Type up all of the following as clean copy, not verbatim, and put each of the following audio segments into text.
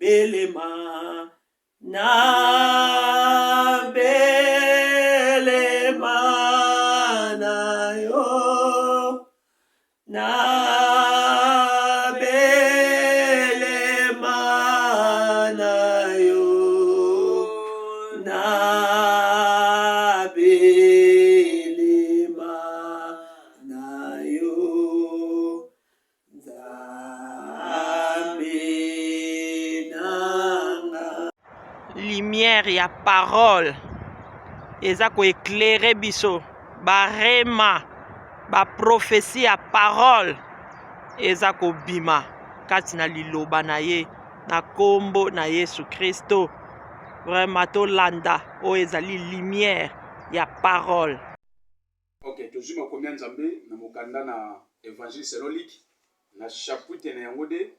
belema na belema na yo na belema na yo na belema na yo lumière ya parole eza ko éclairer biso barema ba prophétie ya parole eza ko bima kati na liloba na ye na kombo na Yesu Kristo. Vraiment tolanda o ezali lumière ya parole. Ok, tozwi makomi ya Nzambe na mokanda na évangile selon Luc na chapitre na yango de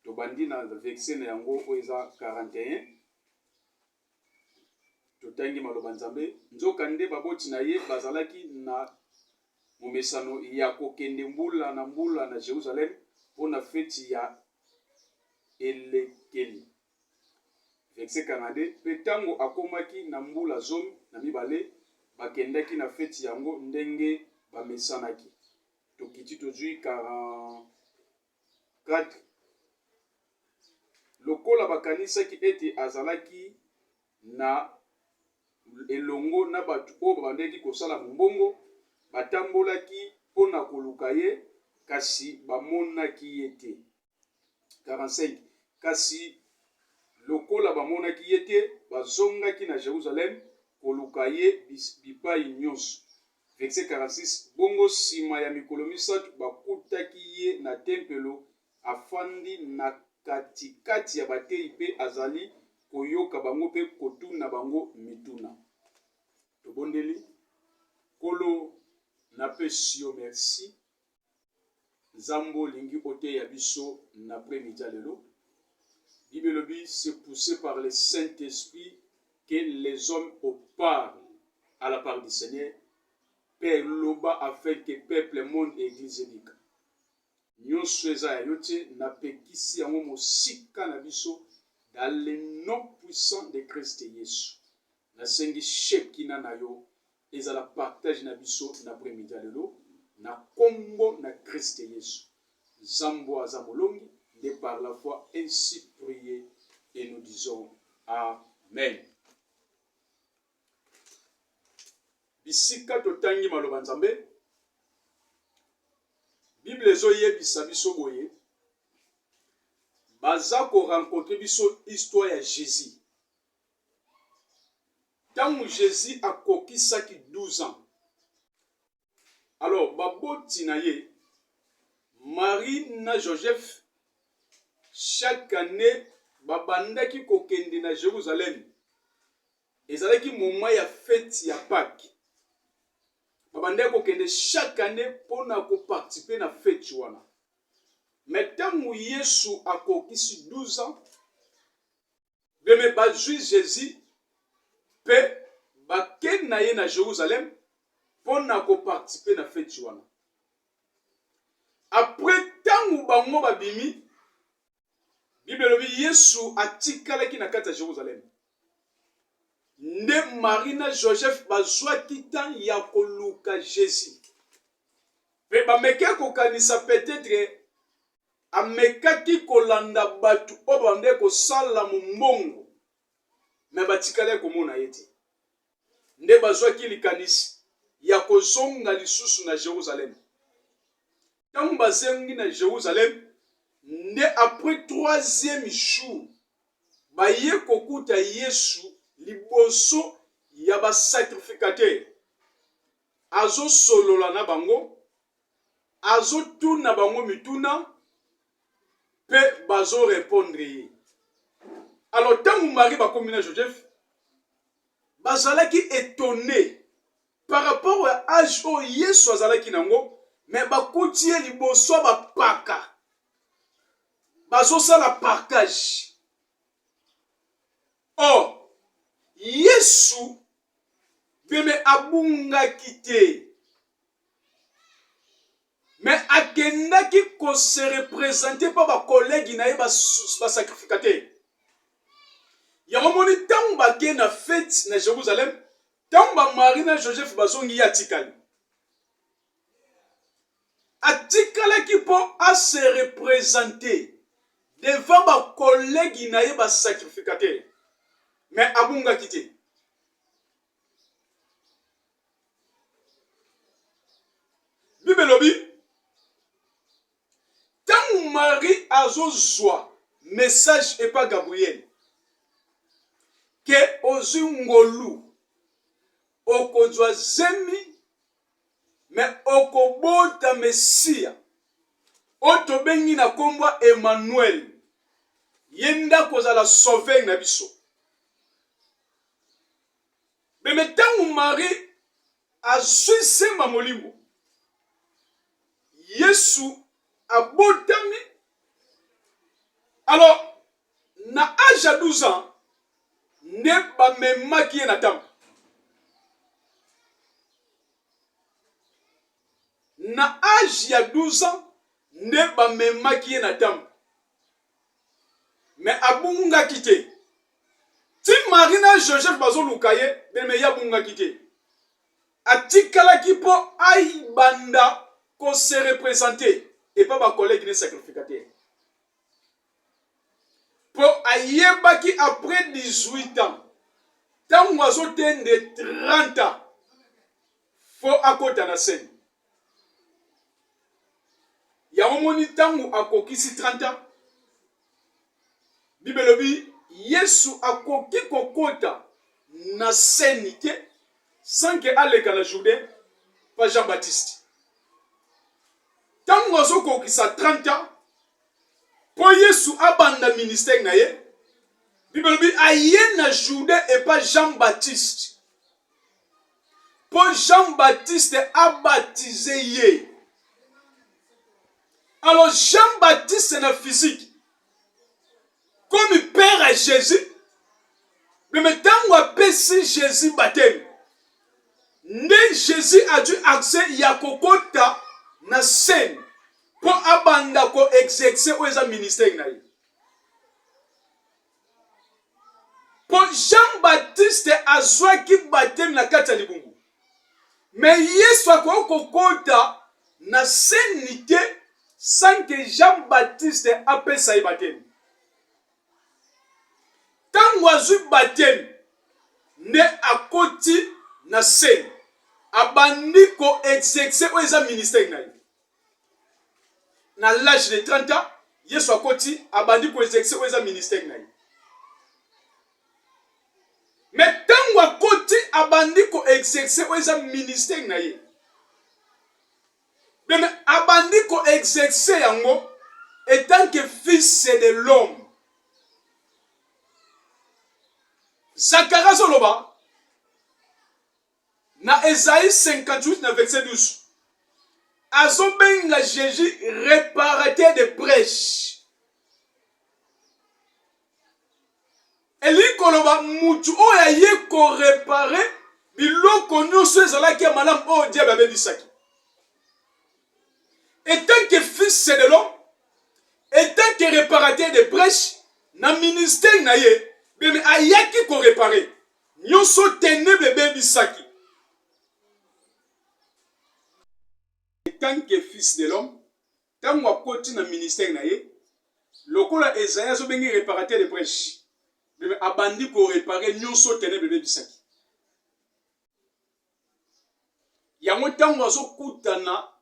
tobandi na verset na yango oyo eza 41. Totangi maloba Nzambe nzoka nde baboti na ye bazalaki na momesano ya kokende mbula na Jérusalem mpona feti ya elekeli. Verset 42. Mpe ntango akomaki na mbula zomi na mibale bakendaki na feti yango ndenge bamesanaki. Tokiti tozwi 44. Lokola bakanisaki ete azalaki na elongo na batu oyo babandaki kosala mbongo batambolaki mpona koluka ye kasi bamonaki ye te. 45. Kasi lokola bamonaki ye te bazongaki na Jérusalem koluka ye bipai nyonso. Verset 46. Bongo nsima ya mikolo misato bakutaki ye na tempelo afandi na katikati ya bateyi mpe azali koyoka bango mpe kotuna bango mituna. Tobondeli Kolo napesi yo merci Nzambo lingi oteya biso na après-midi lelo. Bible dit c'est poussé par le Saint-Esprit que les hommes parlent à la part du Seigneur. Père loba afin que peuple monde et église bika. Nyonso eza ya yote na pekisi yango mosika na biso dans le nom puissant de Christ Yesu. Na sengi shekina na yo ezala partage na biso na après-midi lelo na kombo na Christ Yesu. Zambo azamolongi de par la foi ainsi prier et nous disons Amen. Bisika totangi maloba Nzambe. Bible ezoyebisa biso boye baza ko rencontrer biso histoire ya Jésus. Tangu Jésus akokisaki 12 ans. Alors baboti na ye Marie na Joseph chaque année babandaki kokende na Jérusalem. Ezalaki moment ya fête ya Pâques. Babandaki kokende chaque année pona ko participer na fête wana. Mais tangu Yesu akokisi 12 ans, beme bazui Jésus pe baken na ye na Jérusalem pona ko participer na fête wana. Après tangu bango babimi, Bible lobi Yesu atikalaki na kati ya Jérusalem. Nde Marie na Joseph bazwaki tan ya koluka Jésus. Pe bameke kokanisa peut-être amekaki kolanda batu oyo bande kosala mbongo me batikala komona ye te. Nde bazwaki likanisi ya kozonga lisusu na Jérusalem. Tango bazengi na Jérusalem, nde après 3e jour baye kokuta Yesu liboso ya ba sacrificateur. Azo solola na bango, azo tuna bango mituna pe bazo répondre ye. Alors tango Marie bakomi na Joseph bazalaki étonné par rapport à âge o Yesu azalaki nango, mais bakuti ye liboso bapaka bazo sala partage. Oh Yesu beme abungaki te, mais akendaki ko se représenter par ba collègue na ye ba sacrificateur. Ya momoni tangu bake na fête na Jérusalem, tangu ba Marie na Joseph bazongi ya tikali. Atikala ki po a se représenter devant ba collègue na ye ba sacrificateur. Mais abunga kité. Bible lobi tangu Marie azozwa message et pas Gabriel que ozungolu okozwa zemi mais okobota Messia otobengi na komba Emmanuel yenda kozala sauver na biso. Mais tangu Marie azwisema molimo Yesu abotami. Alors, na âge à 12 ans, ne ba memaki na temple. Na âge à 12 ans, ne ba memaki na temple. Mais abunga kite. Ti Marina Joseph bazo lukaye, mais ya bunga kite. Atikala kipo ay banda ko se représenter et pas ma collègue ne sacrificateur. Pour ayebaki après 18 ans, tant oiseau de 30 ans, faut akota na scène. Ya omoni tangu akokisi 30 ans. Bible lobi Yesu akoki kokota na scène te sans que aleka na Judée pas Jean-Baptiste. Tant oiseau kokisa 30 ans, pour Yesu abanda ministère na ye, Bible dit aye na Judée et pas Jean-Baptiste. Pour Jean-Baptiste a baptisé ye. Alors Jean-Baptiste c'est na physique. Comme père à Jésus, mais maintenant on appelle Jésus baptême. Ne Jésus a dû accès yakokota na scène. Pour abanda ko exercer au ministère na ye. Pour Jean-Baptiste azwa ki baptême na kati ya libungu. Mais Yesu akoko kota na scène te sans que Jean-Baptiste apesa ye baptême. Tango azwi baptême ne akoti na scène abandi ko exercer au ministère na ye. Na l'âge de 30 ans, Yesu akoti abandi ko exercer au ministère na ye. Mais tango akoti abandi ko exercer au ministère na ye. Mais abandi ko exercer yango étant que fils de l'homme. Zacharie Zoloba na Esaïe 58 na verset 12. Azobenga Jésus réparateur de brèches. Eli koloba mutu oya ye ko réparer biloko nyonso ezalaki ya malamu oyo diable abebisaki. Étant que fils de l'homme, étant que réparateur de brèches, na ministère na ye, mais ayaki ko réparer nyonso ténèbre bebisaki. Tant que fils de l'homme, tant que côté na ministère na ye, lokola Esaïe so bengi réparateur de brèches. Mais abandi ko réparer nyonso ténèbre bebisaki. Yango tango azo kutana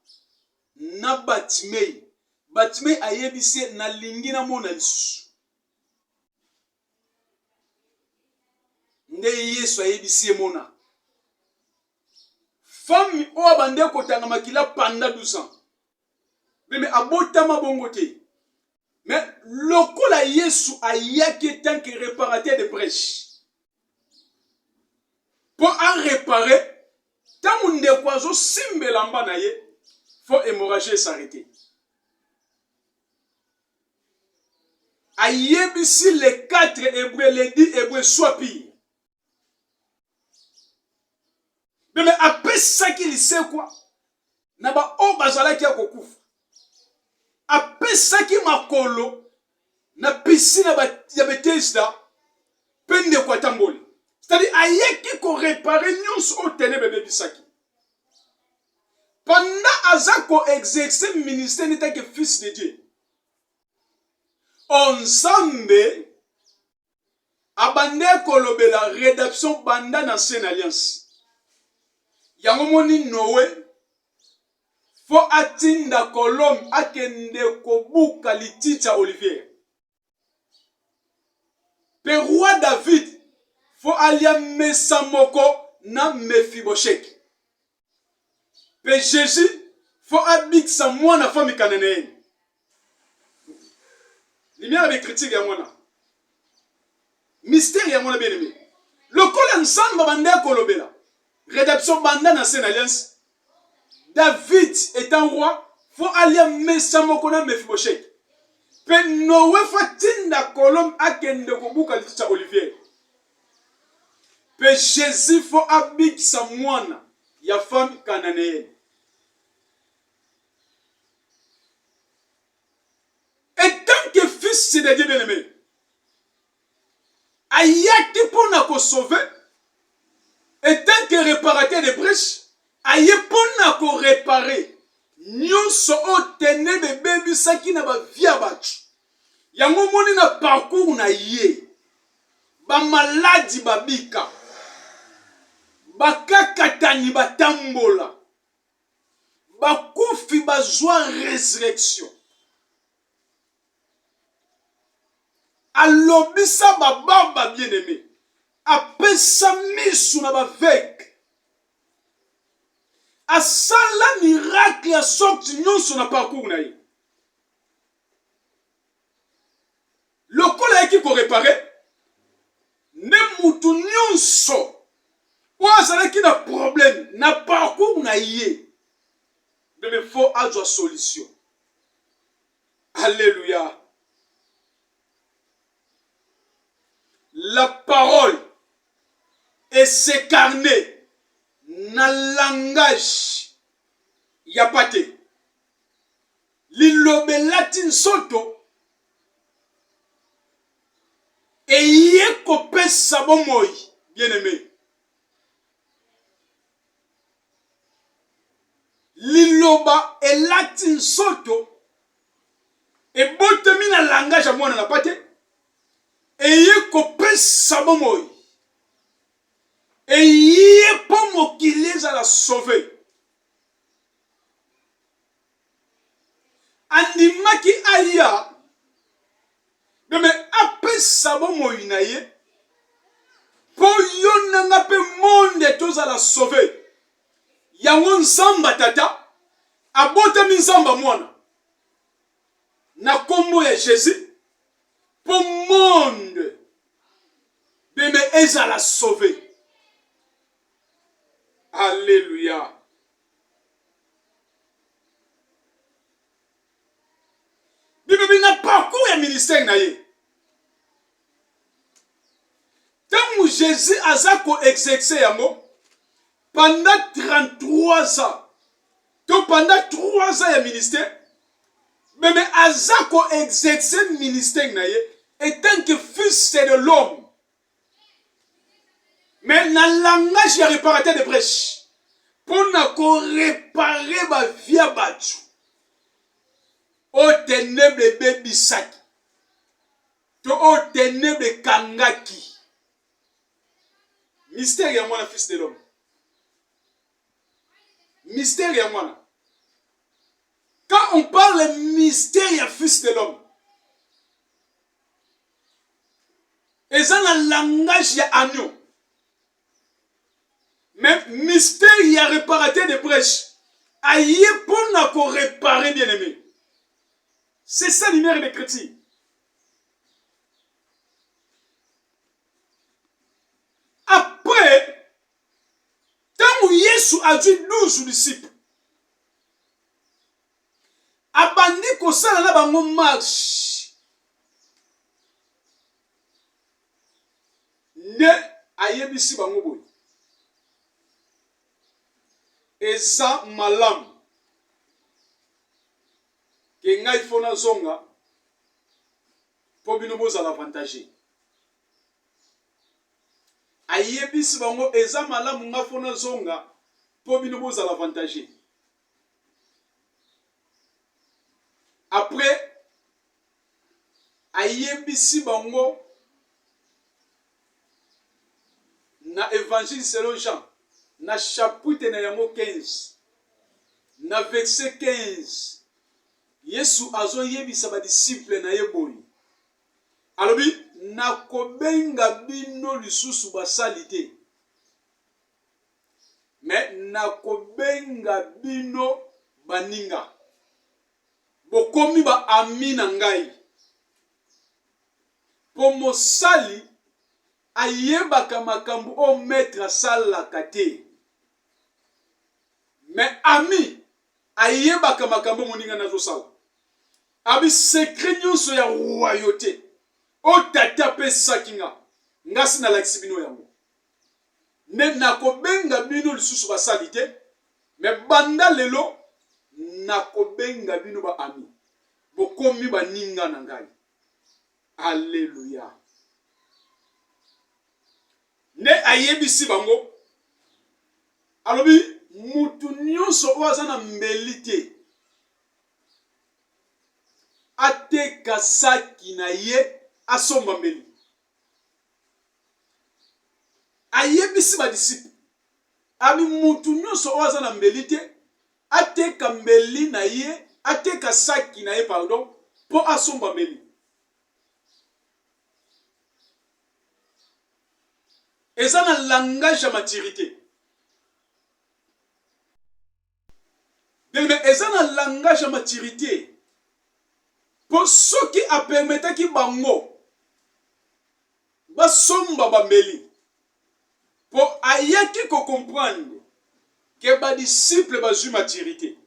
na Batimei. Batimei ayebise na lingi na mona lisusu. Nde Yesu ayebise mona. Femme o abande kotanga makila pendant 12 ans. Mais abotama bongo te. Mais lokola Yesu ayaki tant que réparateur de brèches. Pour en réparer, tant monde kwazo simbelamba na ye, faut hémorragie s'arrêter. Ayebisi les 4 hébreux, les 10 hébreux soit pire. Mais après ça qu'il sait quoi? Naba o bazala ki akokufa. Après ça qui makolo na piscine ya Bethesda pende kwa tamboli. C'est-à-dire, ayeki ko réparer nyonso o ténèbre bebisaki. Pendant azako exercer ministère n'était que fils de Dieu. Ensemble, abande kolobela rédaction banda na Ancienne Alliance. Yango moni Noé, fo atinda kolom akende kobuka litita Olivier. Pe roi David, fo alia mesa moko na Mephibosheth. Pe Jésus, fo abikisa mwana fami kanene. Lumière avec critique ya mwana. Mystère ya mwana bien aimé. Le col ensemble bande kolobela. Rédaction banda na Ancienne Alliance. David étant roi, faut aller mesa moko na Mephibosheth. Pe Noé fatinda kolom akende kobuka litita Olivier. Pe Jésus faut abikisa mwana ya femme cananéenne. Et tant que fils de Dieu bien-aimé, ayaki pona ko sauver, et tant que réparateur de brèches, aye pona ko réparer, nyonso o tene bébé bisaki na ba via batu. Yango moni na parcours na ye, ba maladi babika, ba kakatani batambola, ba kufi bazwa résurrection. Alobisa bababa bien-aimé. Apesa misu na bavek. Asala miracle ya sorti nyonso na parcours na ye. Lokola yaki ko réparer. Ne mutu nyonso. Ou azalaki na problème na parcours na ye. Mais il faut avoir solution. Alléluia. La parole est s'écarner dans le langage yapate. Lilobe latin soto et yé kopé sabomoy, bien aimé. Liloba et latin soto et botemi na langage à moi na pate. Et yé kopé sabomoy. Et yé pomo qui les a la sauver. Andimaki aya. Mais après sabomoy na ye. Po yon nanga pe monde tous à la sauver. Yangon samba tata. Abota min samba mwana. Na kombo ya Jésus. Pour le monde, mais ils allaient la sauver. Alléluia. Bible n'a pas parcours un ministère naïe. Tant que Jésus a exercé pendant 33 ans, donc pendant 3 ans, il ministère, mais Azako exercé le ministère naïe. Et tant que fils de l'homme, mais dans le langage, il y a réparateur de brèches. Pour réparer ma vie à battu. Au ténèbre baby sac. Au ténèbre kangaki. Mystère y a moi, fils de l'homme. Mystère y a moi. Quand on parle mystère y a fils de l'homme. Et ça, dans le langage, il y a agneau. Mais mystère, il y a réparateur de brèches. Aïe, pour réparer, bien aimé. C'est ça l'image des chrétiens. Après, tant que Jésus a dit 12 disciples, abandi ko sala na bango marche. Ne ayebisi bango boy. Eza malam. Ke ngai fona zonga po bino boza l'avantage. ayebisi bango eza malamu nga fona zonga po bino bozala avantage. Après ayebisi bango na évangile selon Jean na chapitre na yango 15 na verset 15 Yesu azo yebisa ba disciple na ye boyi alobi nakobenga bino lisusu basali te mais nakobenga bino baninga bokomi ba ami na ngai po mosali ayebaka makambo o maître asalaka te mais ami ayebaka makambo moninga nazosala abi secret nyonso ya royauté o tata apesaki nga sinalakisi bino yango ne nakobenga bino lisusu basali te mais banda lelo nakobenga bino ba ami bokomi baninga na ngai. Alléluia. Ne ayebisi bango alobi mutu nyonso oyo aza na mbeli te ateka saki na ye asomba mbeli. Ayebisi badisiple abi mutu nyonso oyo aza na mbeli te ateka mbeli na ye ateka saki na ye pardon po asomba mbeli. Eza na langage ya maturité. Mais eza na langage ya maturité. Po soki apermetaki bango basomba bambeli. Po ayaki ko comprendre que ba disciple bazui maturité.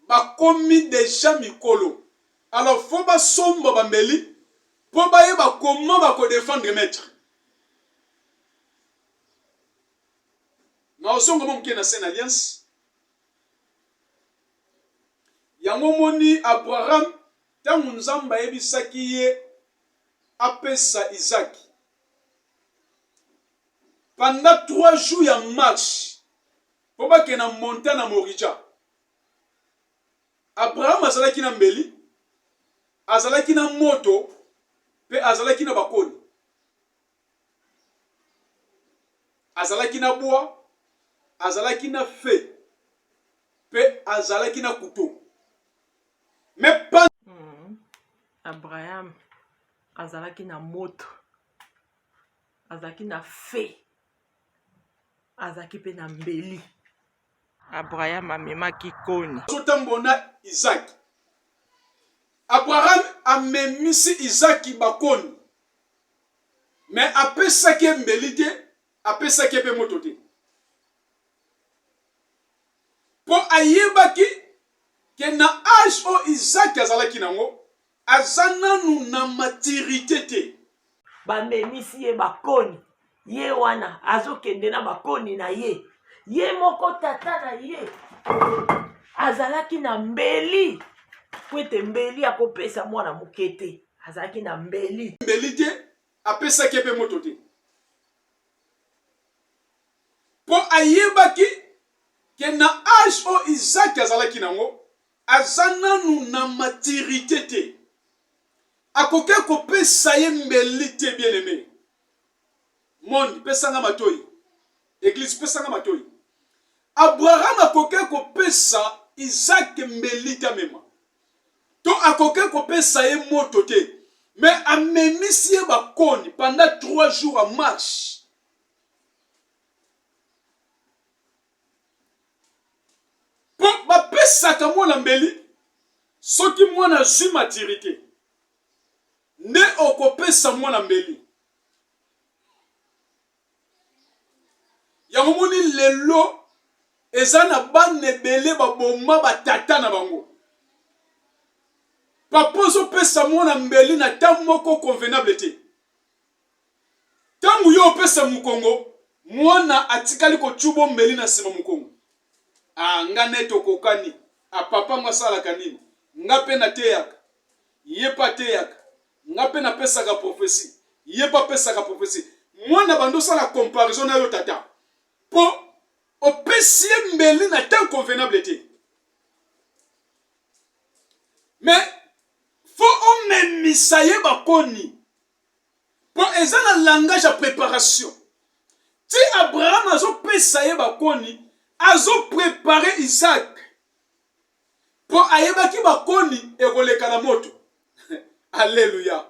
Bakomi déjà mikolo. Alors faut basomba bambeli po bayeba comment bako défendre maître. Na osongo mo mke na Sainte Alliance. Yango moni Abraham tangu Nzamba yebisaki ye apesa Isaac. Pendant 3 jours ya marche po bake na montagne na Morija. Abraham azalaki na mbeli, azalaki na moto, pe azalaki na bakoni. Azalaki na bois, azalaki na feu, pe azalaki na couteau. Mais pas Abraham azalaki na moto, azalaki na feu, azalaki pe na mbeli. Abraham amemaki koni. Sotambona Isaac. Abraham amemisi Isaac bakoni. Mais apesaki mbeli te, apesaki pe moto te. Po ayebaki ke na âge o Isaac azalaki nango azananu na maturité te. Bamemisi ye bakoni. Ye wana azokende na bakoni na ye. Ye moko tata na ye azalaki na mbeli. Kwete mbeli akopesa mwana mokete. Azalaki na mbeli. Mbeli te apesaki pe moto te. Po ayebaki ke na âge o Isaac azalaki nango azananu na maturité te. Akoke kopesa ye mbeli te bien aimé. Monde pesanga matoi. Église pesanga matoi. Abraham akoke kopesa Isaac mbeli te mema. To akoke kopesa ye moto te. Mais amemisi ye bakoni pendant 3 jours en marche. Po bapesaka mwana mbeli soki mwana zwi maturité. Ne okopesa mwana mbeli. Yango moni lelo eza na banebele baboma batata na bango. Papa ozopesa mwana mbeli na ntango moko convenable te. Ntango yo opesa mukongo, mwana atikali kochubo mbeli na sima mukongo. Nga neto kokani, papa mwasalaka nini? Nga pe na teyaka, ye pa teyaka. Nga pe na pesaka prophétie, ye pa pesaka prophétie. Moi, na bando ça la comparaison na yo tata. Pour opérer mbeli na temps convenable été. Mais faut on même saye bakoni. Pour eza na langage à préparation. Si Abraham azo pesaye bakoni, azo préparer Isaac. Pour ayebaki bakoni ekoleka na moto. Alléluia.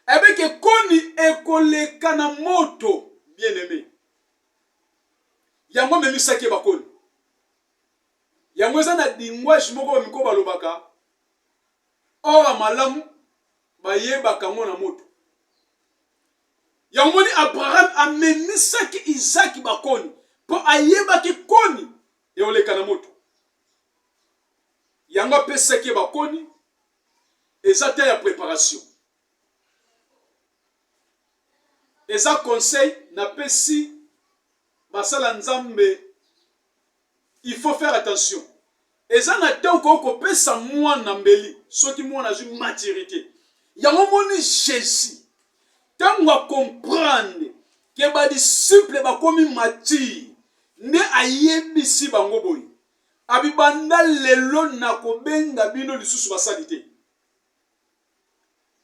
Avec koni ekoleka na moto, bien aimé. Yango memisaki bakoni. Yango eza na linguage moko miko balobaka. Ora malamu bayebaka ngo na moto. Yango ni Abraham amemisaki Isaac bakoni. Pour ayebaki koni ekoleka na moto. Yango pesaki bakoni eza te ya préparation. Eza conseil na pesi basala nzambe, il faut faire attention. Eza na temps ko pesa mwana mbeli soki mwana azwi maturité. Yango moni Jésus tango a comprendre ke ba disciple bakomi mature ne ayebisi bango boyi. Abibanda lelo na kobenga bino lisusu basalite.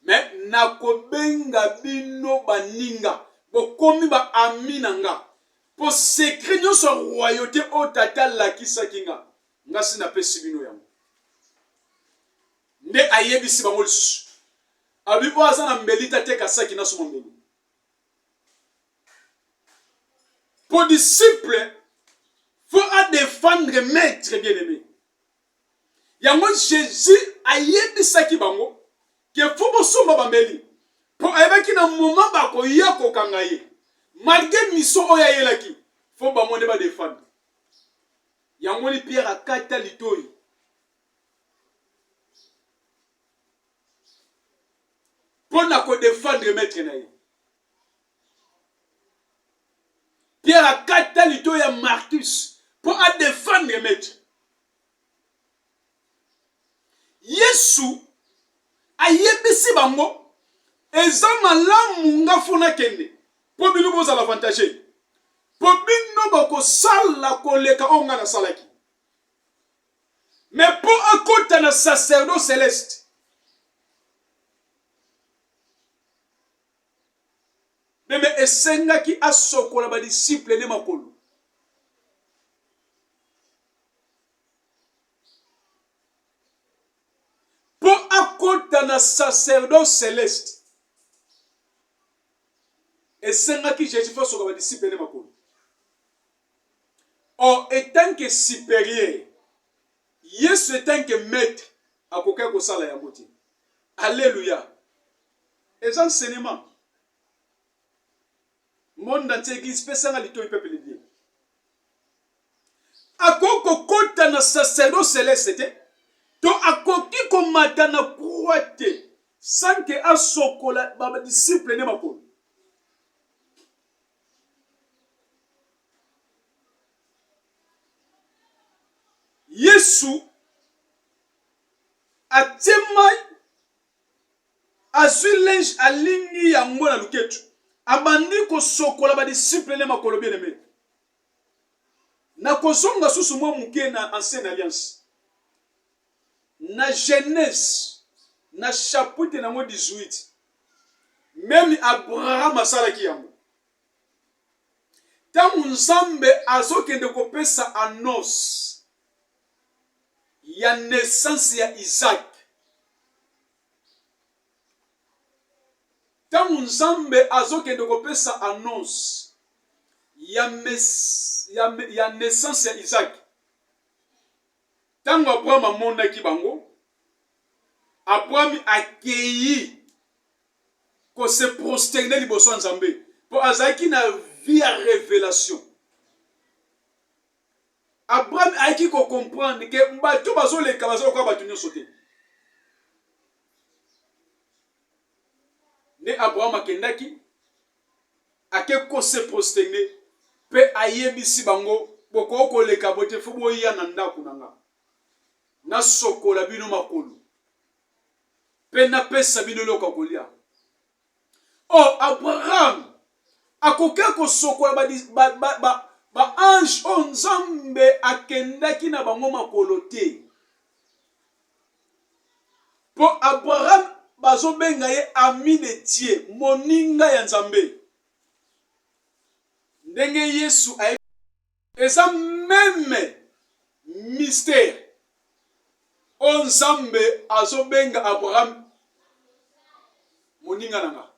Mais na kobenga bino baninga bokomi ba aminanga. Pour secret nyonso royauté o tata lakisa kinga ngasi na pesi bino yango. Ne ayebisi bango lisusu. Abibo aza na mbelita te kasaki na suma mbeli. Pour disciple faut à défendre maître bien-aimé. Yango Jésus ayebisaki bango que faut bosomba bambeli. Pour ayebaki na moment bako yako kangaye. Malgré mission oya yelaki, faut ba monde ba défendre. Yango ni Pierre akata litoi. Pour na ko défendre maître na ye. Pierre akata litoi ya Marcus pour à défendre maître. Yesu ayebisi bango eza malamu nga funa kende. Po bino boza l'avantage. Po bino bako sala koleka onga na salaki. Mais po akota na sacerdoce céleste. Meme esenga ki asokola ba disciple ne makolo. Po akota na sacerdoce céleste. Et c'est là que Jésus fait sur les disciples de Makolo. Or, étant que supérieur, Yesu étant que maître, à quoi que ça la yamoti. Alléluia. Et enseignement. Monde entier église peut s'en aller tout le peuple de Dieu. À quoi que kota na sacerdoce céleste, to à quoi qui komata na croate, sans que a sokola ba disciple de Makolo. Yesu atemai azui linge alingi yango na luketu abandi ko sokola ba disciple ne makolo bien aimé na kozonga susu mwa muke na ancienne alliance na Genèse na chapitre na 18 même Abraham asalaki yango tangu Nzambe azokende kopesa annonce ya naissance ya Isaac. Tangu Nzambe azokende kopesa annonce ya naissance ya Isaac. Tangu Abraham amonaki bango, Abraham accueilli ko se prosterner liboso ya Nzambe. Po azaki na vie ya révélation. Abraham a qui comprendre que mbato bazo le kabazo kwa batu nyo sauter. Ne Abraham akendaki ake ko se prosterner pe ayebisi bango boko ko le kabote fubo ya na ndaku nanga. Na sokola bino makolo. Pe na pesa bino loka kolia. Oh Abraham akoke kosokola ba ange o nzambe akendaki na bango makolo te. Po Abraham bazobenga ye ami de Dieu, moninga ya nzambe. Ndenge Yesu a eza même mystère o nzambe azobenga Abraham moninga nanga.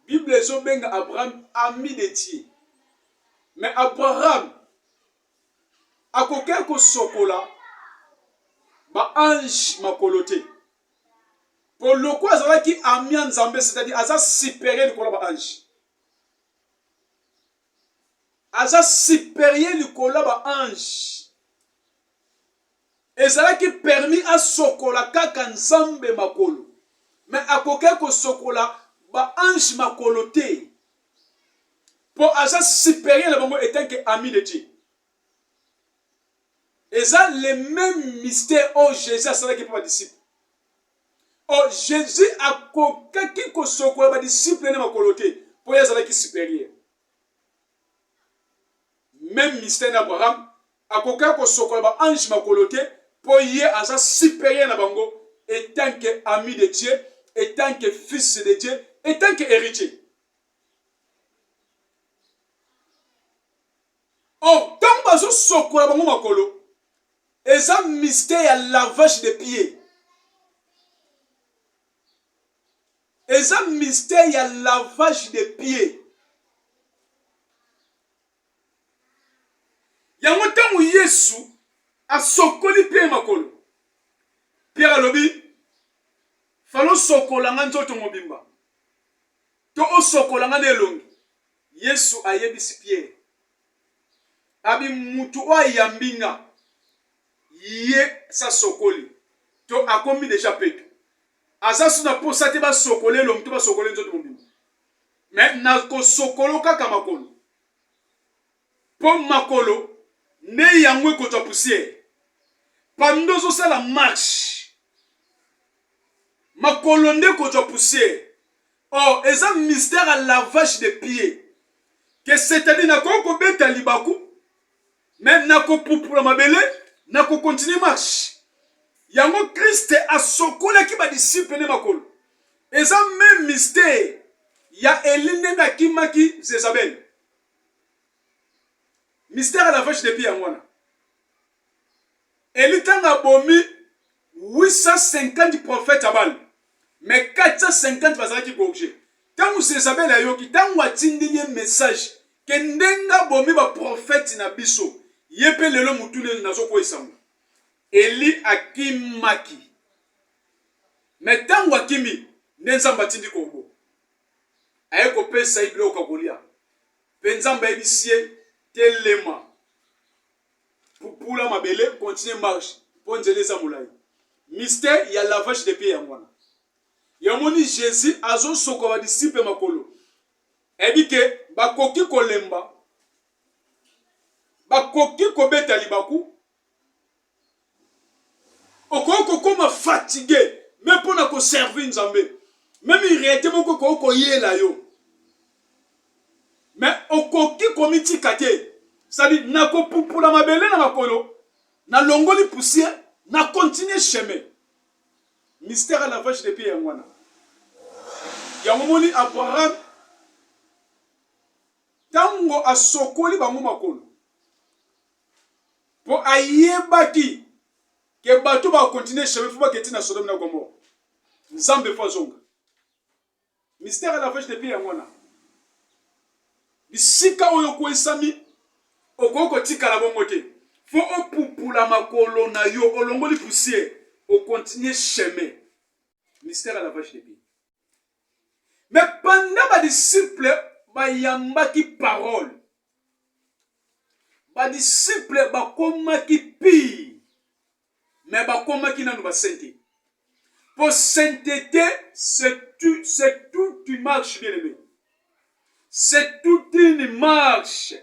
Bible ezobenga Abraham ami de Dieu. Mais Abraham akoke kosokola ba ange makolo te. Pour le coup azalaki ami ya nzambe, c'est-à-dire aza supérieur likolo ba ange. Aza supérieur likolo ba ange. Ezalaki permis a sokola kaka nzambe makolo. Mais akoke kosokola ba ange makolo te. Pour aza supérieur le bango étant que ami de Dieu. Et ça, le même mystère au Jésus a salaki pour les disciples. Oh, Jésus a kokaki kosokola ba disciples ne makolote pour les salaki supérieur. Même mystère d'Abraham a kokaki kosokola ba ange makolote pour y asa supérieur na bango étant que ami de Dieu, étant que fils de Dieu, étant que héritier. Oh, tant bazo sokola bango makolo. Et ça, mystère, il y a lavage de pieds. Et ça, mystère, il y a lavage de pieds. Il y a un temps où Yesu a sokoli pieds makolo. Pierre a lobi, falo sokolanga nzoto mobimba. To o sokolanga nelongi. Yesu a yebisi Pierre. Abi mutu wa yambinga. Yé sa sokoli to akomi déjà petu azasu na posate ba sokole lo mtu ba sokole nzoto mobimba mais na ko sokolo kaka makolo po makolo ne yangwe ko to poussière pandozo sala marche makolo nde ko to poussière. Oh, eza mystère à lavage de pieds que c'est-à-dire na ko beta libaku mais na ko pupula mabele na ko continue marche. Yango Christ a sokola ki ba disciple ne makolo. Eza même mystère ya Eline na kimaki Zezabel. Mystère à la vache de pied ngwana. Elitanga bomi 850 prophètes abal. Mais 450 bazaki bokje. Tangu Zezabel ayoki tangu atindili message ke ndenga bomi ba prophète na biso. Yepe lelo mutune nazo ko esango. Eli akimaki. Mais tangu akimi nenzamba tindi kombo. Aye ko pesa iblo kakolia. Penzamba ebisie telema. Pupula mabele continue marche. Ponzeleza mulai. Mystère ya lavage de pieds yangwana. Yamoni Jésus azo soko ba disciple makolo. Ebike bakoki kolemba. Bakoki kobeta libaku. Okoko koma fatigué. Même pour na ko servir nzambe. Même il réalité moko ko yela yo. Mais okoki komiti kate. Ça dit na ko pupula mabele na makolo. Na longoli poussière, na continuer chemin. Mystère à la vache de pied yangwana. Yamomoni Abraham tango asokoli bango makolo. Po ayebaki ke bato ba continuer chemin faut pas que tina Sodome na Gomorrhe. Nzambe fazonga. Mystère à la vache de pied yangwana. Bisika oyo ko esami okoko tika la bongo te. Faut opupula makolo na yo olongoli poussière au continuer chemin. Mystère à la vache de pied. Mais pendant ba disciple ba yambaki parole. Ba disciple ba komaki pi. Mais ba komaki nanu ba sainteté. Pour sainteté, c'est toute une marche bien aimé. C'est toute une marche.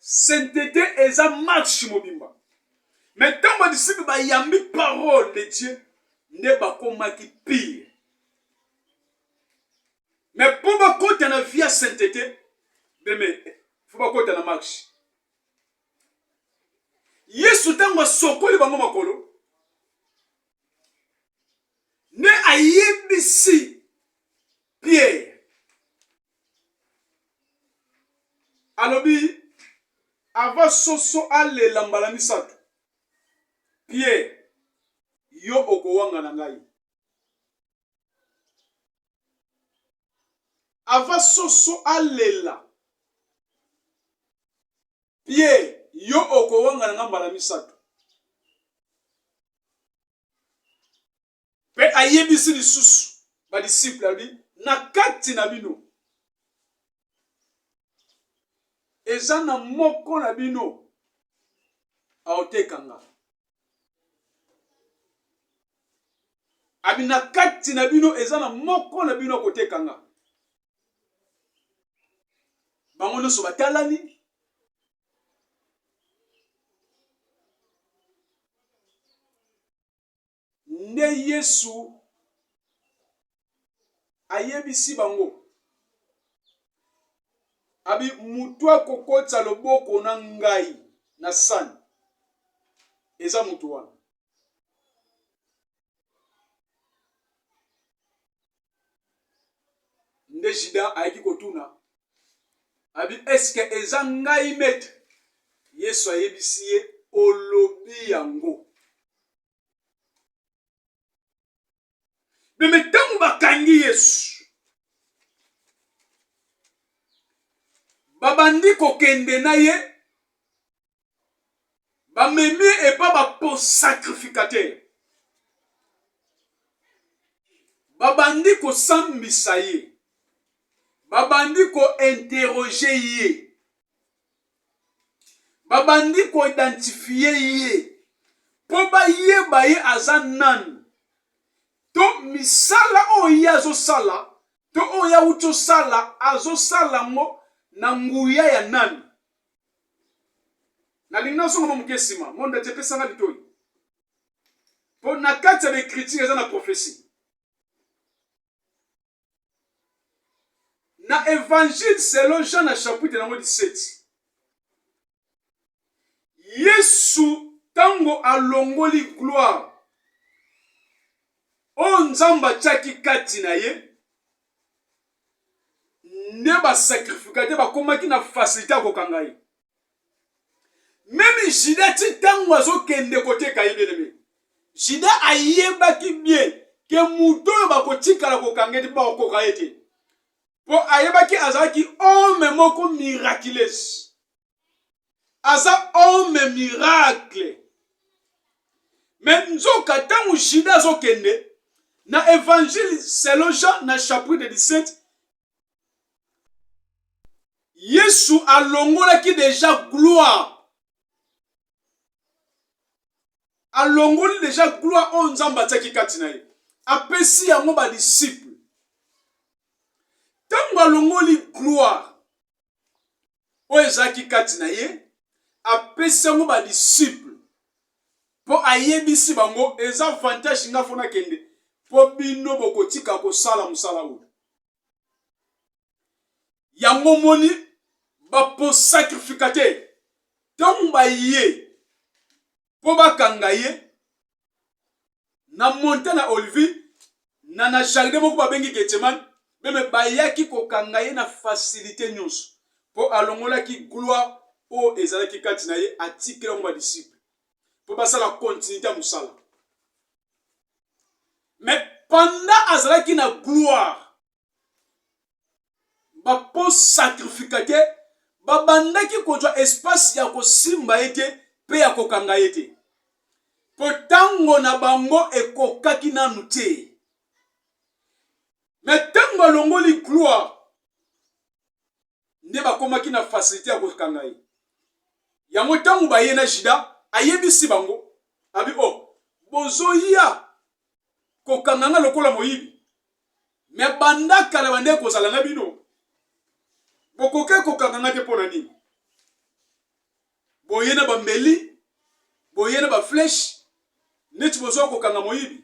Sainteté est une marche mobimba. Mais tant ba disciple ba yambi parole de Dieu, ne ba komaki pire. Mais pour bakota na vie à sainteté, mais faut bakota na marche. Yesu tango sokoli bango makolo. Ne ayebisi Pierre. Alobi ava soso ale lambala misato. Pierre, yo okowanga na ngai. Ava soso alela. Pierre, yo okowanga na ngambala misato. Pe ayebisi lisusu ba disciple abi na kati na bino. Eza na moko na bino aotekanga. Abi na kati na bino eza na moko na bino akotekanga. Bango nyonso batalani. Nde Yesu ayebisi bango. Abi mutu akokotsa loboko na ngai na sani. Eza mutu wana. Nde Jida ayaki kotuna. Abi eske eza ngai maître? Yesu ayebisi ye olobi yango. Mais tangu bakangi Yesu. Babandi kokende na ye. Bamemi epa bapo sacrificateur. Babandi ko sambisa ye. Babandi ko interroger ye. Babandi ko identifier ye. Po ba ye ba ye azanan. To misala oya zo sala. To oya uto sala azo sala mo na nguya ya nani. Na lingna so mo mukesima. Monde te pesanga litoi. Po na kati ya écriture eza na prophétie. Na évangile selon Jean na chapitre nango 17. Yesu tango alongoli gloire. O nzamba tchaki kati na ye. Ne ba sacrificateur ba komaki na facilité akokanga ye. Même Jida ti tango azokende koteka ye bien. Jida ayebaki bien ke muto ba kotikala kokanga ti ba kokoka ye te. Po ayebaki azaki homme moko miraculeuse. Aza homme miracle. Mais nzoka tango Jida azokende na évangile selon Jean na chapitre 17. Yesu alongolaki déjà gloire. Alongoli déjà gloire on nzamba tsaki kati na ye. Apesi yango ba disciple. Tango alongoli gloire. O ezaki kati na ye. Apesi yango ba disciple. Po ayebisi bango eza avantage nga fona kende. Po bino bokotika ko sala musala oyo. Yango moni ba po sacrificateur. Tango ba ye po bakanga ye na montagne na Olivier na jardin moko babengi Gethsemane meme bayaki kokanga ye na facilité nyonso po alongolaki gloire o ezalaki kati na ye atikela ngo ba disciple po basala continuité ya musala. Mais pendant azalaki na gloire ba po sacrificateur babandaki kozwa espace ya kosimba ete pe ya kokanga ete. Potango na bango ekokaki nanu te. Mais tango longoli gloire nde bakomaki na facilité ya kokanga ye. Yango tango baye na Jida ayebisi bango abi o bozoya kokanga na lokola moyibi. Mais banda kala bande kozala na bino. Bokoke kokanga na te pona nini. Boye na bambeli, boye na ba flèche, neti bozo kokanga moyibi.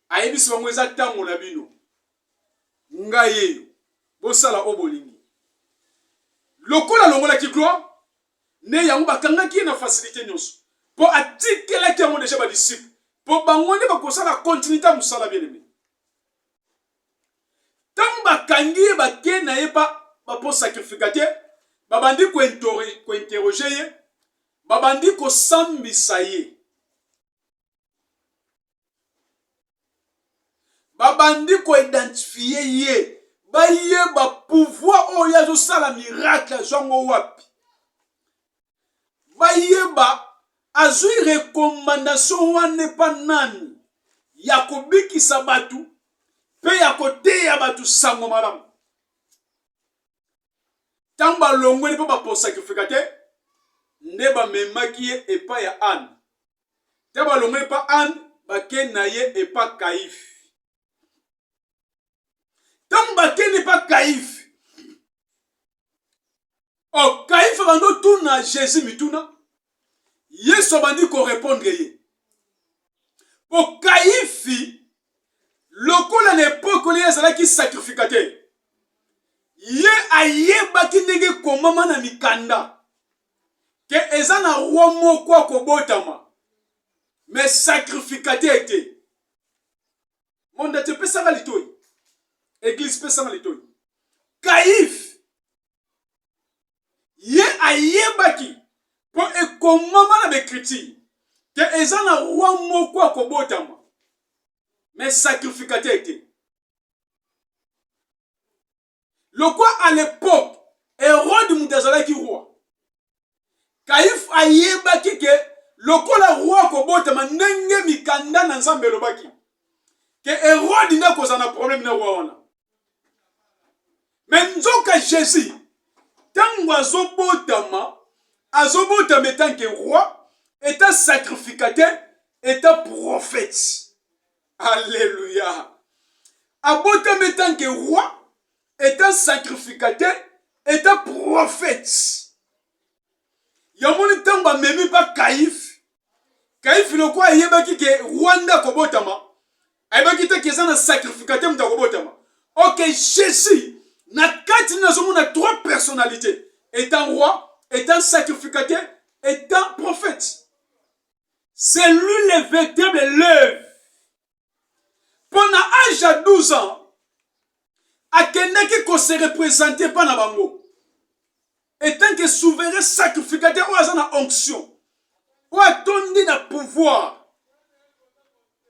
Ayebisi bango eza tango na bino. ngaye bosala obolingi lokola longola ki gloire ne yango bakangaki na facilité nyonso po atikelaki yango déjà ba disciple po bango nde bakosala continuité musala bien aimé tant bakangi bake na ye pa po sacrificateur babandi ko interroger ye babandi ko sambisa ye babandi ko identifier ye bayeba pouvoir oyo azosala miracle azwango wapi bayeba azwi recommandation wana epa nani ya kobikisa batu mpe ya koteya batu sango malamu ntango balongweni mpo baposacrificateur nde bamemaki ye epa ya Anne te balongweni epa Anne bake na ye epa Kayife ntango bakeni epa Kayife Kayife bando tuna Jésus mituna Yesu abandi ko répondre ye po Kayife lokola na époque oyo azalaki sacrificateur ye ayebaki ndenge komama na mikanda ke eza na roi moko akobotama mais sacrificateur te monde te pesaka litoi église pesaka litoi Kayife ye ayebaki po ekomama na bekriture ke eza na roi moko akobotama mais sacrificateur te Lokwa à l'époque, Hérode Moutazalaki roi. Kaïf ayebaki ke lokola roi kobotama ndenge mikanda na nzambe lobaki. Ke Hérode nda kozana problème na roi wana. Mais nzoka Jésus, tango azobotama etant que roi, étant sacrificateur, étant prophète. Alléluia. Abotama etant que roi, étant sacrificateur, étant prophète. Yamoni tamba memi pa Kaïf. Kaïf le quoi yebaki ke Rwanda kobotama. Ayebaki te ke na sacrificateur mta kobotama. Ok, Jésus na kati na zomo na trois personnalités. Étant roi, étant sacrificateur, étant prophète. C'est lui le véritable l'œuvre. Pendant âge à 12 ans, akendaki ko se représenter par na bango. Étant que souverain sacrificateur ou azana onction. Ou atondi na pouvoir.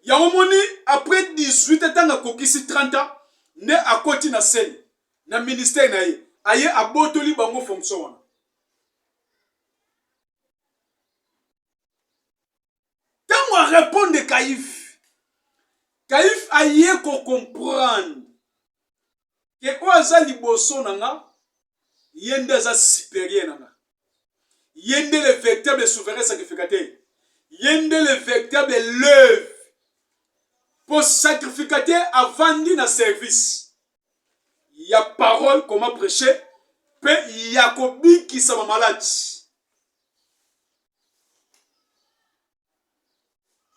Yamomoni après 18 ans na kokisi 30 ans ne akoti na scène na ministère na ye. Aye abotoli bango fonction wana. Tango a répondre Kaïf. Kaïf aye ko comprendre que oaza liboso nanga yende za supérieur nanga. Yende le véritable souverain sacrificateur. Yende le véritable l'œuvre. Pour sacrificateur avant na service. Il y a parole comment prêcher. Pe yakobi qui sa malade.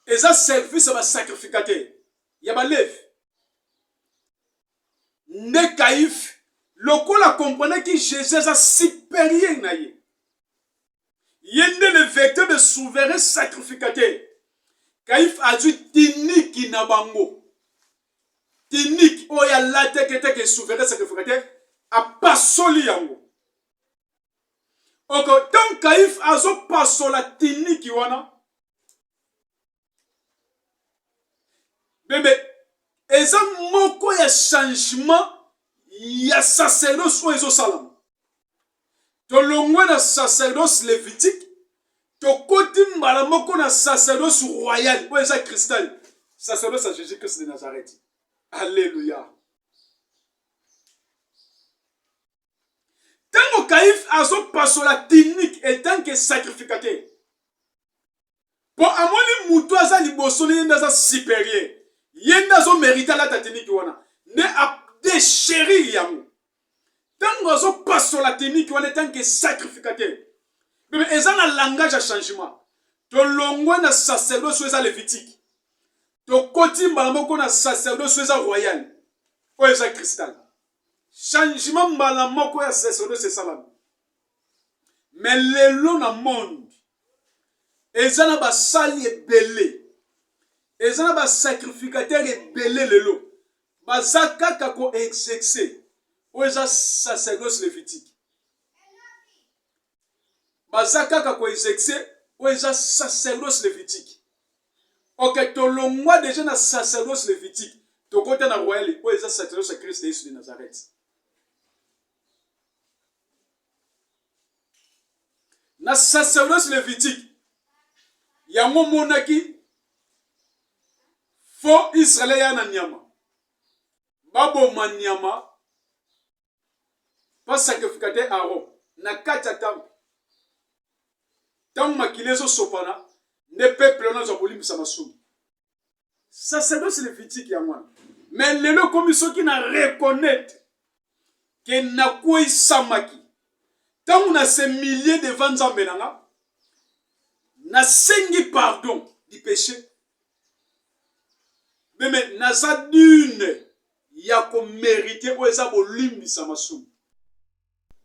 Et ça service à sacrificateur. Il y a ma lèvre. Ne Kaïf, lokola comprenait que Jésus est supérieur na ye. Yende le véritable souverain sacrificateur. Kaïf a dit tiniki na bango. Tiniki oya la teke souverain sacrificateur a pas soli yango. Oko tant Kaïf a zo pas sola tiniki wana. Bébé, eza moko ya changement ya sacerdoce ou ezo salam. To longwe na sacerdoce lévitique, to koti mbala moko na sacerdoce royal ou eza cristal. Sacerdoce à Jésus-Christ de Nazareth. Alléluia. Tango Kaïf azo paso la tinique étant que sacrificateur. Pour amoni moutou aza liboso ni ndaza supérieur. Yenda zo mérita la tatinique wana. Ne a déchéri yango. Tango zo paso la tinique wana tant que sacrificateur. Mais eza na langage à changement. To longwe na sacerdoce eza lévitique. To koti mbala moko na sacerdoce eza royal. oyo eza cristal. Changement mbala moko ya sacerdoce esalami. Mais lelo na monde eza na basali ebele, eza na basacrificateur ebele lelo baza kaka ko exercer oyo eza sacerdoce lévitique. Baza kaka ko exercer oyo eza sacerdoce lévitique. Ok, tolongwa déjà na sacerdoce lévitique, tokota na royal oyo eza sacerdoce ya Christ Yesu de Nazareth. Na sacerdoce lévitique yango monaki fo Israël ya na nyama baboma nyama pa sacrificateur Aaron na kati ya temple tango makili ezosopana ne peuple wana azwa kolimbisa masumu. Sacerdoce lévitique yango wana. Mais lelo komi soki na reconnaître ke nakwei samaki tango na se milliers devant Nzambe nanga na sengi pardon du péché. Mais naza dune ya ko mériter o eza bolimbisa masumu.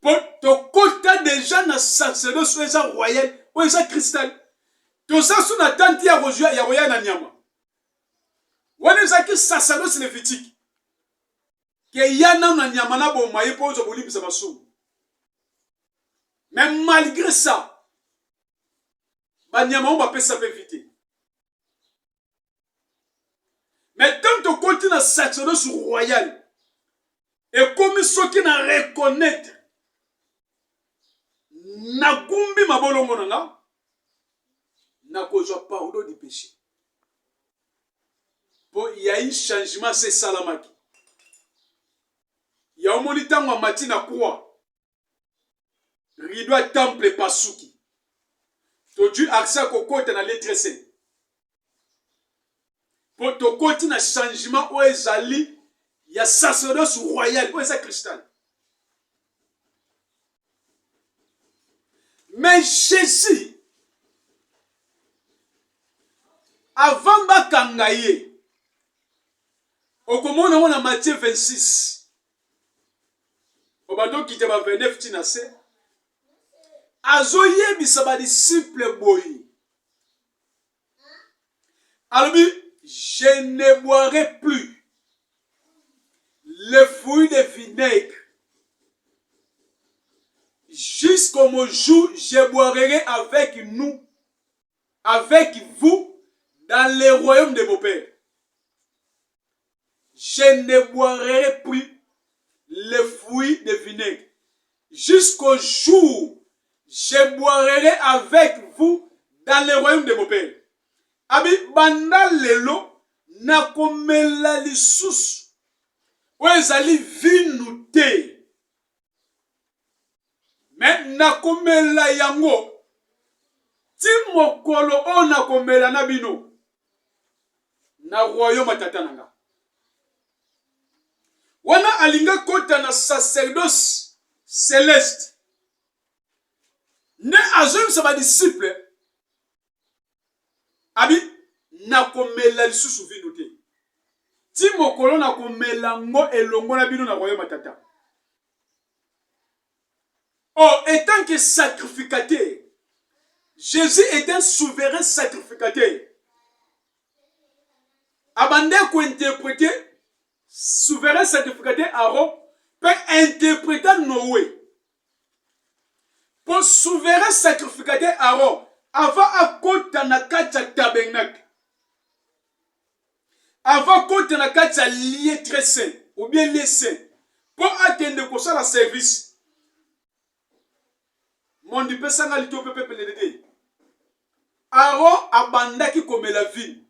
Pour tokota déjà na sacerdoce o eza royal o eza cristal. Toza sous na tante ya roya na nyama. Wana ezaki sacerdoce lévitique. Ke yana na nyama na bomaye po ozo bolimbisa masumu. Mais malgré ça, banyama on va pas s'inviter. Mais tant que continue à sacerdoce royal, et comme ceux qui na reconnaître, na gumbi mabolongo nanga, na kozwa pardon du péché. Pour il y a un changement, c'est salamaki. Il y a un moniteur en matin à quoi? Rideau temple pasuki. To du accès ko côté na lettre C. Pour to côté na changement o ezali ya sacerdoce royal o eza cristal. Mais Jésus avant bakangaye okomona on Matthieu 26 obando kite ba 29 tinase azoye bisaba disciple boyi. Alors, je ne boirai plus le fruit de vinaigre jusqu'au jour où je boirai avec nous, avec vous, dans le royaume de mon Père. Je ne boirai plus le fruit de vinaigre jusqu'au jour je boirai avec vous dans le royaume de mon Père. Abi banda lelo nakomela lisusu wezali vinu te. Mais nakomela yango ti mokolo o nakomela na bino na royaume tata nanga. Wana alinga kota na sacerdoce céleste. Ne azom sa ba disciple abi nakomela lisusu vino te. Ti mokolo nakomela ngo elongo na bino na royaume tata. Oh, étant que sacrificateur, Jésus est un souverain sacrificateur. Abandé ko interpréter souverain sacrificateur Aaron peut interpréter Noé. Pour souverain sacrificateur Aaron, avant à côté na kacha tabernacle, avant côté na kacha lié très saint ou bien les saints, pour atteindre pour ça la service. Mon Dieu, peut s'en aller au peuple de Dieu. Aaron abandaki comme la ville.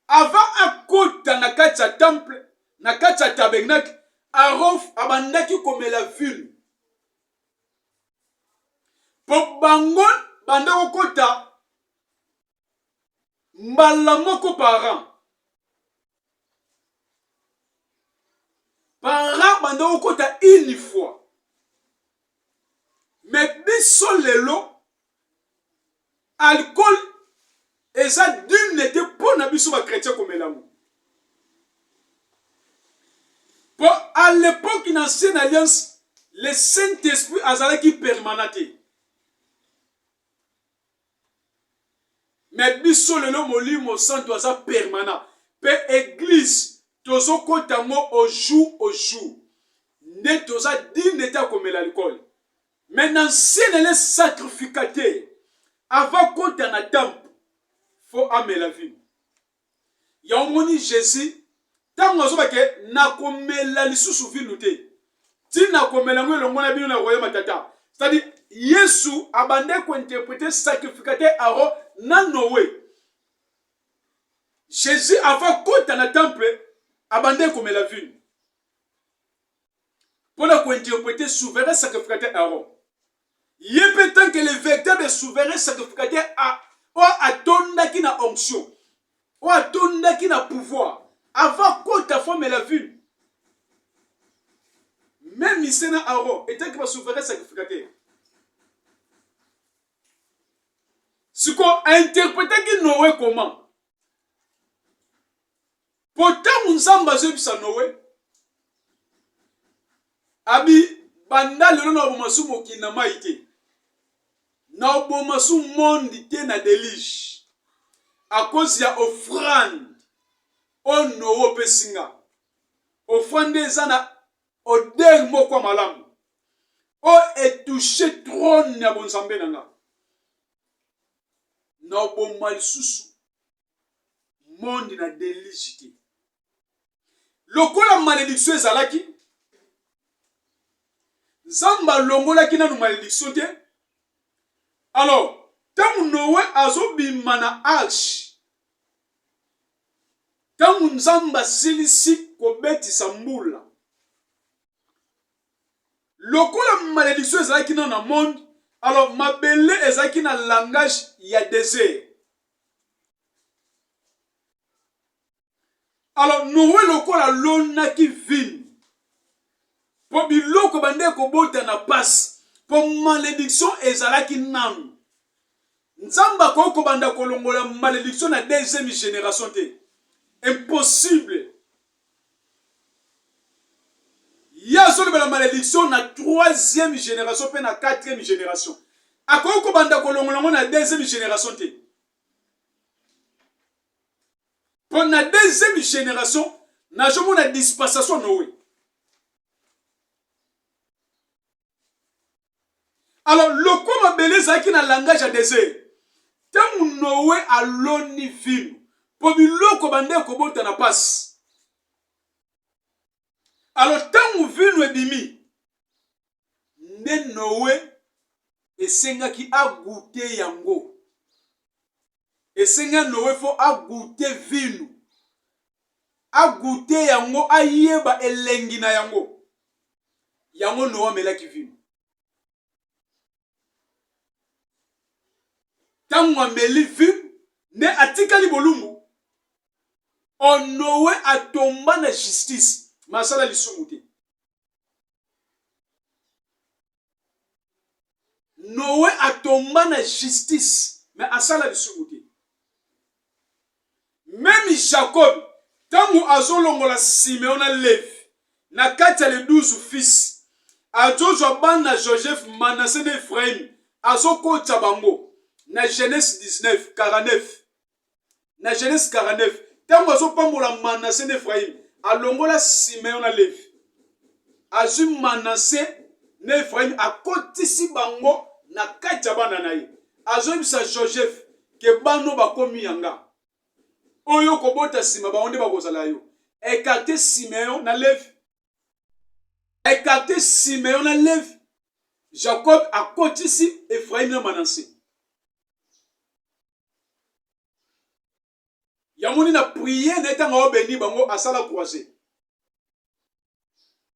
Avant à côté na kacha temple, na kacha tabernacle, Aaron abandaki comme la ville. Pour bangon banda okota mbala moko par an. Par an banda okota une fois. Mais biso lelo alcool eza d'une n'était pas na biso ba chrétien comme l'amour. À l'époque, dans l'ancienne alliance, le Saint-Esprit azalaki permanenté. Mais biso lelo molimo santo aza permanent. Pe église tozo kotango au jour au jour. Ne toza digne ta comme l'alcool. Mais dans l'ancienne sacrificateur, avant qu'on t'en a temple, faut amener la vie. Ya omoni Jésus, tant qu'on soit que na komela lisusu vinu te. Ti na komela ngwe longo na bino na royaume matata. C'est-à-dire Yesu abande ko interpréter sacrificateur aro na Noé. Jésus avant qu'on t'en a temple, abande komela vinu. Pour la ko interpréter souverain sacrificateur aro. Il peut tant que le véritable souverain sacrificateur a tonda qui na onction. Ou a tonda qui na pouvoir. Avant qu'on ta femme la vue. Même ici na aro. Et tant que le souverain sacrificateur. Ce qu'on a interprété qui Noé comment. Pourtant on s'en base sur Noé. Abi banda lelo na bomasu mokina maite. Na bomasu monde te na délige. À cause ya offrande. On no pesinga. Offrande zana odel moko malamu. O etouché trône ya bonzambe nanga. Na bomal susu. Monde na délige. Lokola malédiction ezalaki. Zamba longola ki nanu malédiction te. Alors, tant Noé azobima na arche. Tant nzamba silisi kobetisa mbula. Lokola malédiction ezalaki na monde, alors mabele ezalaki na langage ya désert. Alors Noé lokola lonaki vin. Po biloko bande kobota na passe. Po malédiction ezalaki nanu. Nzamba ko banda kolongola malédiction na deuxième génération te. Impossible. Ya solo la malédiction na troisième génération pe na quatrième génération. Ako banda kolongola na deuxième génération te. Pour la deuxième génération, na jomo na dispensation Noé. Alors, le comme beleza qui na langage à désert. Tant Noé a l'oni vinu. Pour biloko bande kobota na passe. Alors, tant vinu ebimi. Ne Noé esenga ki a goûté yango. Esenga Noé fo a goûté vinu. A goûté yango a yeba elengi na yango. Yango Noé melaki vinu. Tant ameli vinu ne atikali bolumu. On Noé a tomba na justice. Masala lisumu te. Noé a tomba na justice. Mais asala lisumu te. Même Jacob, tant azolongola Simeon na Levi, na kati ya les 12 fils, azozo bana Joseph Manassé na Ephraim, azokota bango na Genèse 19, 49. Na Genèse 49, tant azopambola Manassé na Ephraim, alongola Simeon na Levi. Azu Manassé na Ephraim akotisi bango na kati ya bana na ye. Azoyebisa Joseph ke bano bakomi yanga. Oyo kobota sima baonde bakozala yo. Écarté Simeon na Levi. Écarté Simeon na Levi. Jacob a kotisi Ephraim na Manassé. Yamoni na prière n'étant au béni bango asala croisé.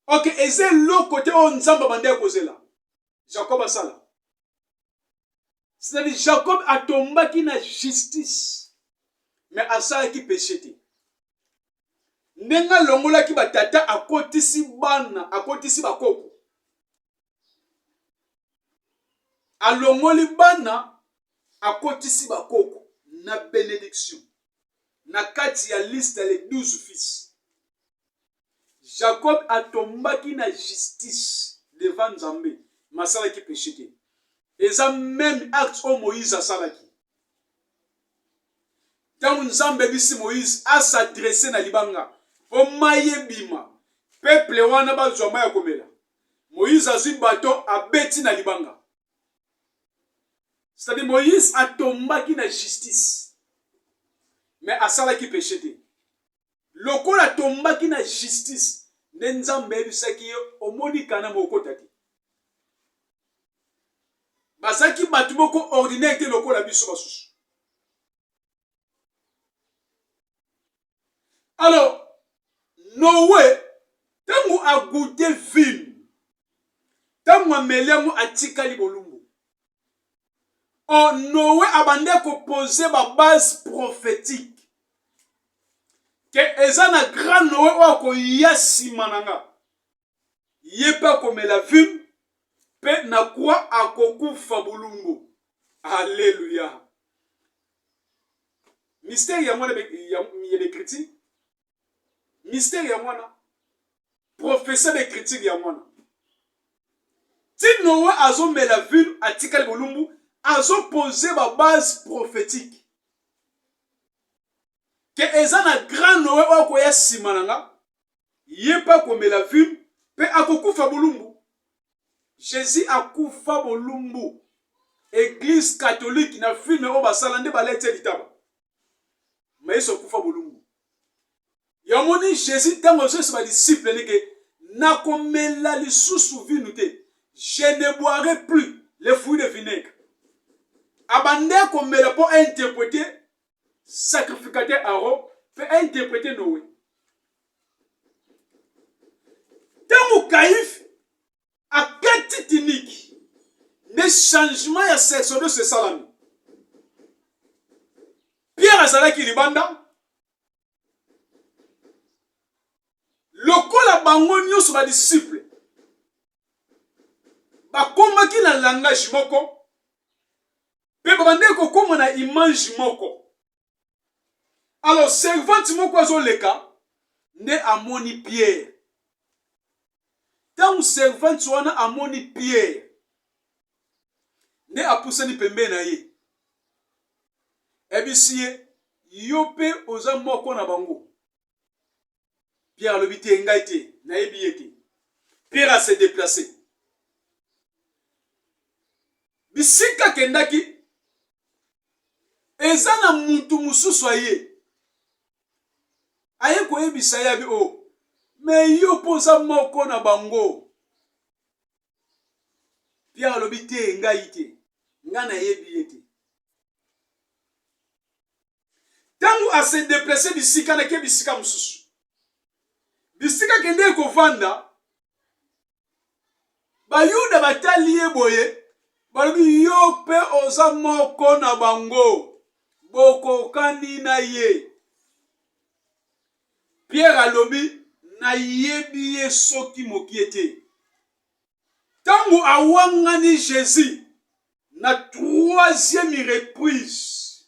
Ok, et c'est l'autre côté où Nzamba bande kozela. Jacob asala. C'est-à-dire Jacob a tombé qui na justice. Mais asala ki péché te. Nenga longola ki batata akotisi bana, akotisi bakoko. Alongoli bana akotisi bakoko na bénédiction. Na kati ya liste les 12 fils. Jacob atombaki na justice devant Nzambe. Masala ki péché te. Et ça même acte au Moïse a salaki. Tant Nzambe bisi Moïse a s'adressé na libanga. Po maye bima. Peuple wana ba zwa ya komela. Moïse a zui bateau a beti na libanga. C'est-à-dire Moïse a tombaki na justice. Mais a salaki péché te. Lokola tombaki na justice. Nenzambe bisaki yo omoni kana mokota te. Bazaki batu moko ordinaire te lokola biso basusu. Alors, Noé, tangu a goûté vin, tangu a melengu atikali bolumbu. Oh, Noé abande ko poser ba base prophétique. Que ezana grand Noé wako yasi mananga. Yepa komela vin, pe na kwa akokufa bolumbu. Alléluia. Mystère ya mwana ya critique. Mystère ya mwana. Professeur de critique ya mwana. Ti Noé azo mela ville atikali bolumbu, azo poser ba base prophétique. Que ezana grand Noé wako ya simananga, yepa ko mela ville pe akokufa bolumbu. Jésus akufa bolumbu. Église catholique na film o basalande balete litaba. Mais so kufa bolumbu. Yamoni Jésus tango so ba disciple nike na komela lisusu vinu te. Je ne boirai plus les fruits de vinaigre. Abande komela pour interpréter sacrificateur Aaron peut interpréter Noé. Tango Caïphe a quatre tiniques de changement ya section de ce salami. Pierre azalaki libanda. Lokola bango nyonso ba disciple. Ba komaki na langage moko. Pe babande ko koma na image moko. Alors servante moko azoleka nde amoni Pierre. Tant servante wana amoni Pierre. Ne apusani pembe na ye. Ebisiye yope oza moko na bango. Pierre alobi te ngai te, na yebi ye te. Pierre a se déplacé. Bisika kendaki eza na muntu mususu aye. Aye koyebisa ye abi o. Me yo poza moko na bango. Pierre alobi te ngai te. Nga na yebi ye te. Tangu a se déplacé bisika na ke bisika mususu. Bisika kende kovanda. Bayuda batali ye boye. Balobi yo pe oza moko na bango. Boko kani na ye. Pierre alobi na yebi ye soki mokiete. Tangu awangani Jésus na troisième reprise.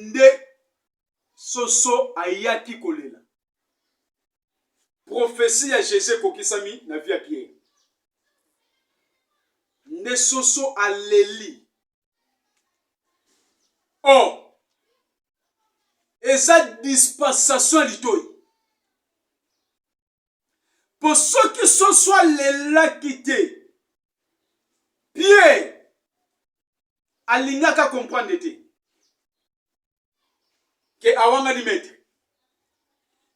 Nde soso ayaki kolela. Prophétie ya Jésus kokisami na vie ya Pierre. Nde soso aleli. Oh, eza dispensation litoi. Pour ceux qui sont soit les quittés, Pierre alingaka comprendre te. Que awanga li maître.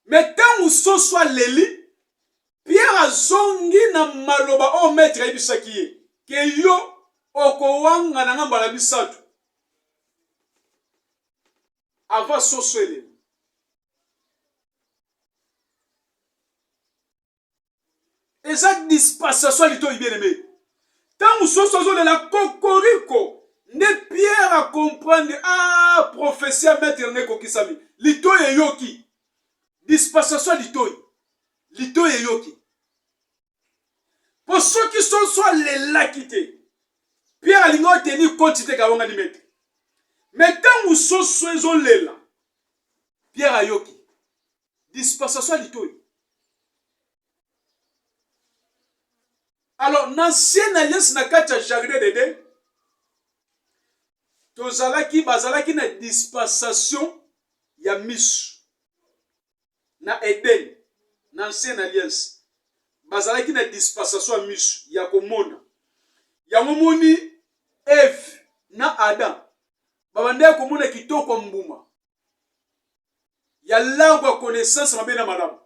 Mais tant où ce soit leli, Pierre a zongi na maloba o maître ebisaki ye. Que yo okowanga na ngamba bisatu. Avant so swele. Eza dispensation lito bien aimé. Tant où so so la cocorico. Ne Pierre a comprendre ah prophétie à mettre ne kokisami. Lito ye yoki. Dispensation lito. Lito ye yoki. Pour ceux qui sont soit les laquités. Pierre a lingo tenu quantité ka wanga limite. Mais tant où so so lela. Pierre a yoki. dispensation litoi. Alors l'ancienne alliance na kati ya jardin d'Eden bazalaki na dispensation ya misu na Eden na ancienne alliance bazalaki na dispensation ya misu ya komona yango moni Eve na Adam babandaki komona kitoko mbuma ya lango ya connaissance mabe na malamu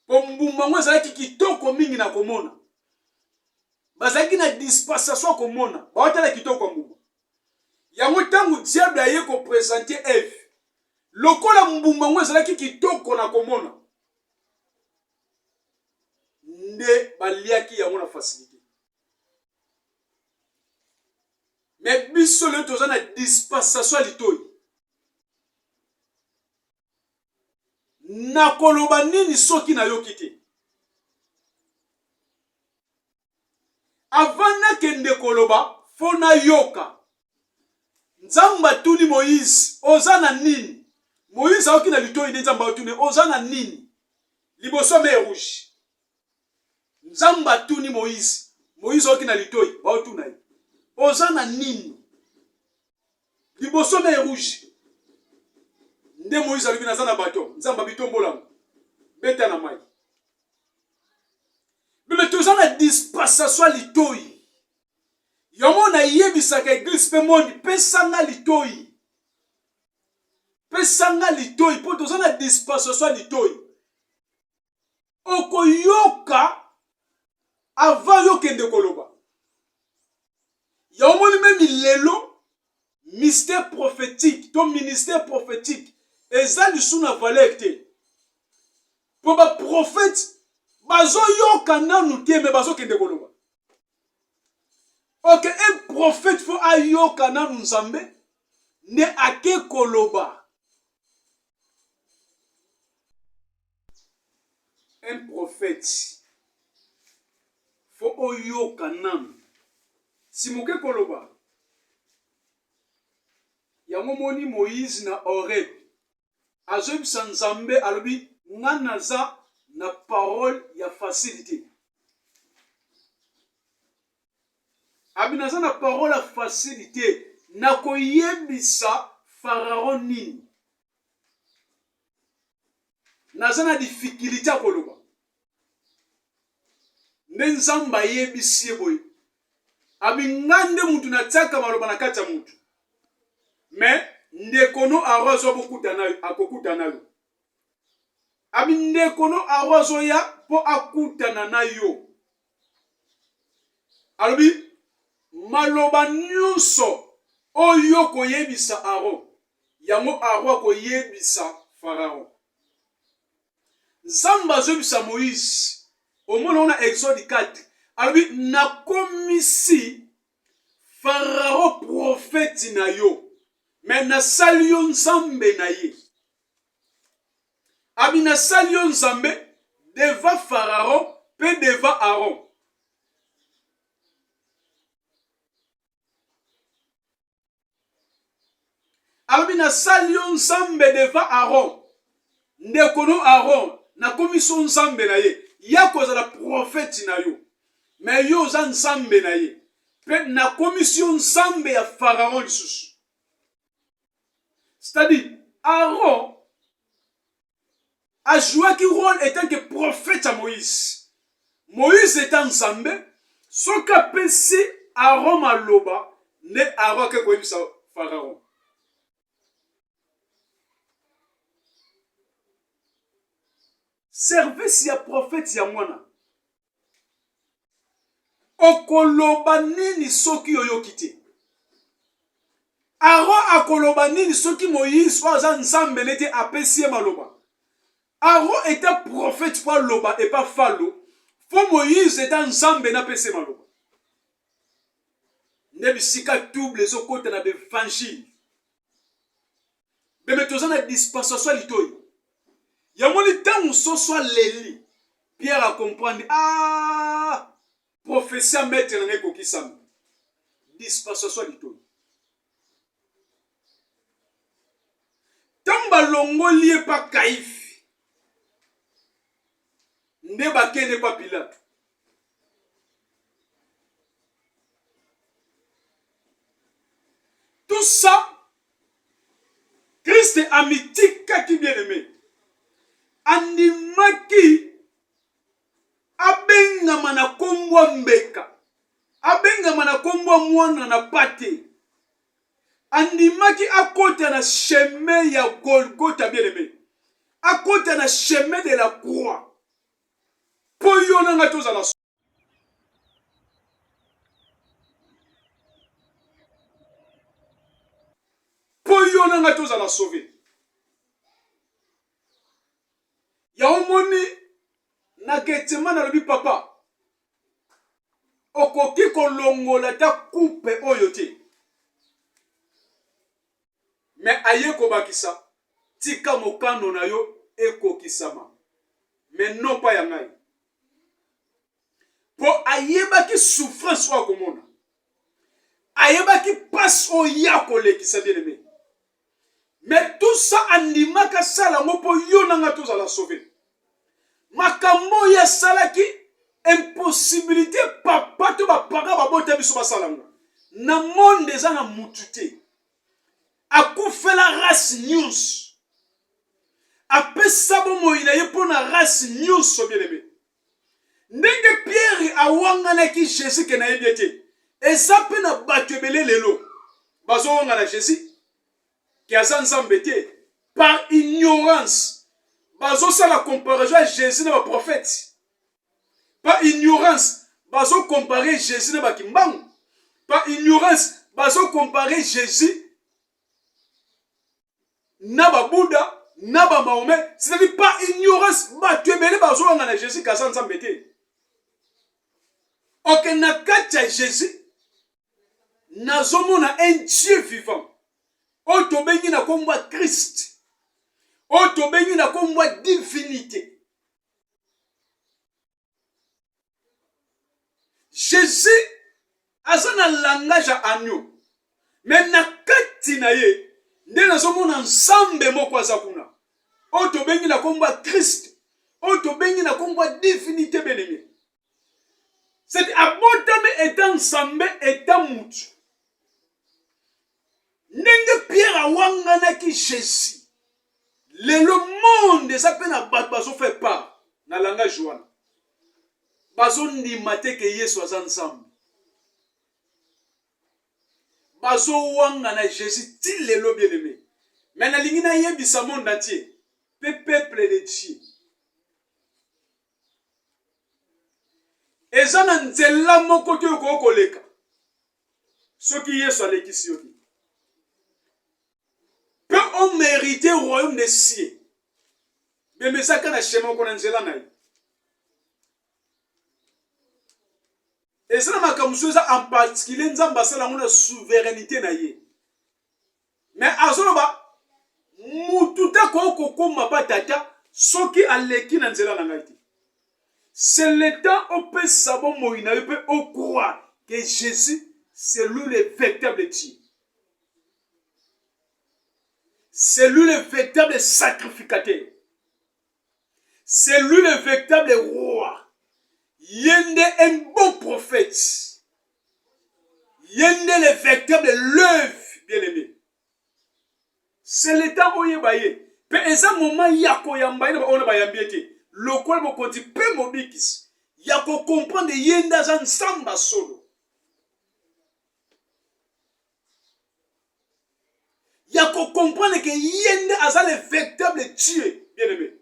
po mbuma ngo ezalaki kitoko mingi na komona bazalaki na dispensation komona baotala kitoko mbuma yango ntango diable aye kopresente Eve lokola mbuma ngo ezalaki kitoko na komona nde baliaki yango na facilité. Mais biso le toza na dispensation litoi na koloba nini soki na yoki te avant nakende koloba fo na yoka nzamba tuni Moïse oza na nini Moïse aoki na litoi nde nzamba tuni oza na nini liboso me rouge nzamba tuni Moïse aoki na litoi baotuna ye oza na nini liboso me rouge nde Moïse alobi naza na bato nzamba bitombola beta na mai bebe toza na dispensation litoi yomo na yebisaka église pe mondi pesanga litoi po toza na dispensation litoi okoyoka avant yokende koloba yomo ni même lelo mystère prophétique ton ministère prophétique eza lisu na valeur te po ba prophète bazo yoka nanu te me bazo kende koloba. Ok, un prophète faut ayoka nanu nzambe ne ake koloba. Un prophète faut oyoka nanu si moke koloba yango moni Moïse na Horeb azobisa nzambe alobi nga naza na parole ya facilité abinaza na parole ya facilité na koyebisa Pharaon nini naza na difficulté koloba nde nzamba yebisi boy abingande mutu na tsaka maloba na kati ya mutu mais ndekono arozo bokuta nayo akokuta nayo abi ndekono arozo ya po akutana nayo alobi maloba nyonso oyo koyebisa Aaron yango Aaron koyebisa Pharaon Zamba zobisa Moïse omona na Exode 4 alobi nakomisi Pharaon prophète na yo mais na salio nzambe na ye abi na salio nzambe devant Pharaon pe devant Aaron abi na salio nzambe devant Aaron ndekono Aaron na commission nzambe na ye ya kozala prophète na yo mais yo za nzambe na ye pe na commission nzambe ya Pharaon lisusu. C'est-à-dire, Aaron a joué un rôle étant que prophète à Moïse. Moïse étant nzambe, ce qu'a pensé Aaron maloba, ne Aaron que quoi ça Pharaon. Service ya prophète ya mwana. Okoloba nini soki yoyo kite. Aaron akoloba nini soki Moïse oza nzambe nete apesi maloba. Aaron était prophète pour loba et pas falo. Faut Moïse était nzambe na pesi maloba. Nebisika double zo kote na l'évangile. Beme tozana dispensation litoi. Yamoni tangu so soit leli. Pierre a comprendre prophétie à mettre na neko kisam. Dispensation litoi. Tamba longo lié pa kaif. nde bakende pa Pilate. Tout ça, Christ amitikaki bien-aimé. Andimaki abengama na kombwa mbeka. Abengama na kombwa mwana na pate. Andimaki akota na chemin ya Golgotha bien-aimé. Akota na chemin de la croix. Po yo nanga tozala. Po yo nanga tozala sauvé. Ya omoni na Getsemane alobi papa. Okoki kolongola ta coupe oyo te. Mais aye kobakisa tika mokano na yo ekokisama. Mais non pas ya ngai. Po ayebaki souffrance wa komona. Ayebaki passe o ya kolekisa bien-aimé. Mais tout ça andimaka sala ngo po yo nanga tozala sauvé. Makambo ya salaki impossibilité papa to ba paga ba bota biso basalanga. Na monde eza na mutute. Akufela race news. Apesa bo moina ye pona race news so bien-aimé. Ndenge Pierre awangana ki Jésus ke na yebiete. Eza pe na bato ebele lelo. Bazo wangana Jésus qui a ensemble par ignorance. Bazo ça la comparaison à Jésus na ba prophète. Par ignorance, bazo comparer Jésus na ba kimbang. Par ignorance, bazo comparer Jésus na ba Bouddha, na ba Mahomet. C'est-à-dire par ignorance, bato ebele bazo wangana Jésus qui a ensemble Ok, na katia Jésus, nazomona un Dieu vivant. Oto bengi na komba Christ. Oto bengi na komba divinité. Jésus aza na langage agneau. Mais na kati na ye, nde nazomona nzambe moko aza kuna. Oto bengi na komba Christ. Oto bengi na komba divinité bien-aimé. C'est abotame étant nzambe étant mutu. Ndenge Pierre awangana ki Jésus. Le monde eza pe na bato bazo fait part na langage wana. Bazo ndima te ke Yesu aza nzambe. Bazo wangana Jésus ti lelo bien-aimé. Mais na lingi na yebisa monde entier. Peuple de Dieu. Eza na nzela moko te okoleka. Soki Yesu alekisi yo. Peut on mériter au royaume des cieux. Mais ça quand chemin qu'on nzela na. Et ça na makamsuza en particulier nzamba sala ngona souveraineté na ye. Mais azoloba mututa ko kokoma patata soki aleki na nzela na ngai. C'est le temps où peut savoir moïna peut croire que Jésus c'est lui le véritable Dieu. C'est lui le véritable sacrificateur. C'est lui le véritable roi. Yende un bon prophète. Yende le véritable l'œuvre, bien-aimé. C'est le temps où il y a. Pe eza moment yako yamba ina ona bayambiete. Lokol mo konti pe mobikis. Yako comprendre yenda za nsamba solo. Yako comprendre que yende aza le véritable Dieu, bien-aimé.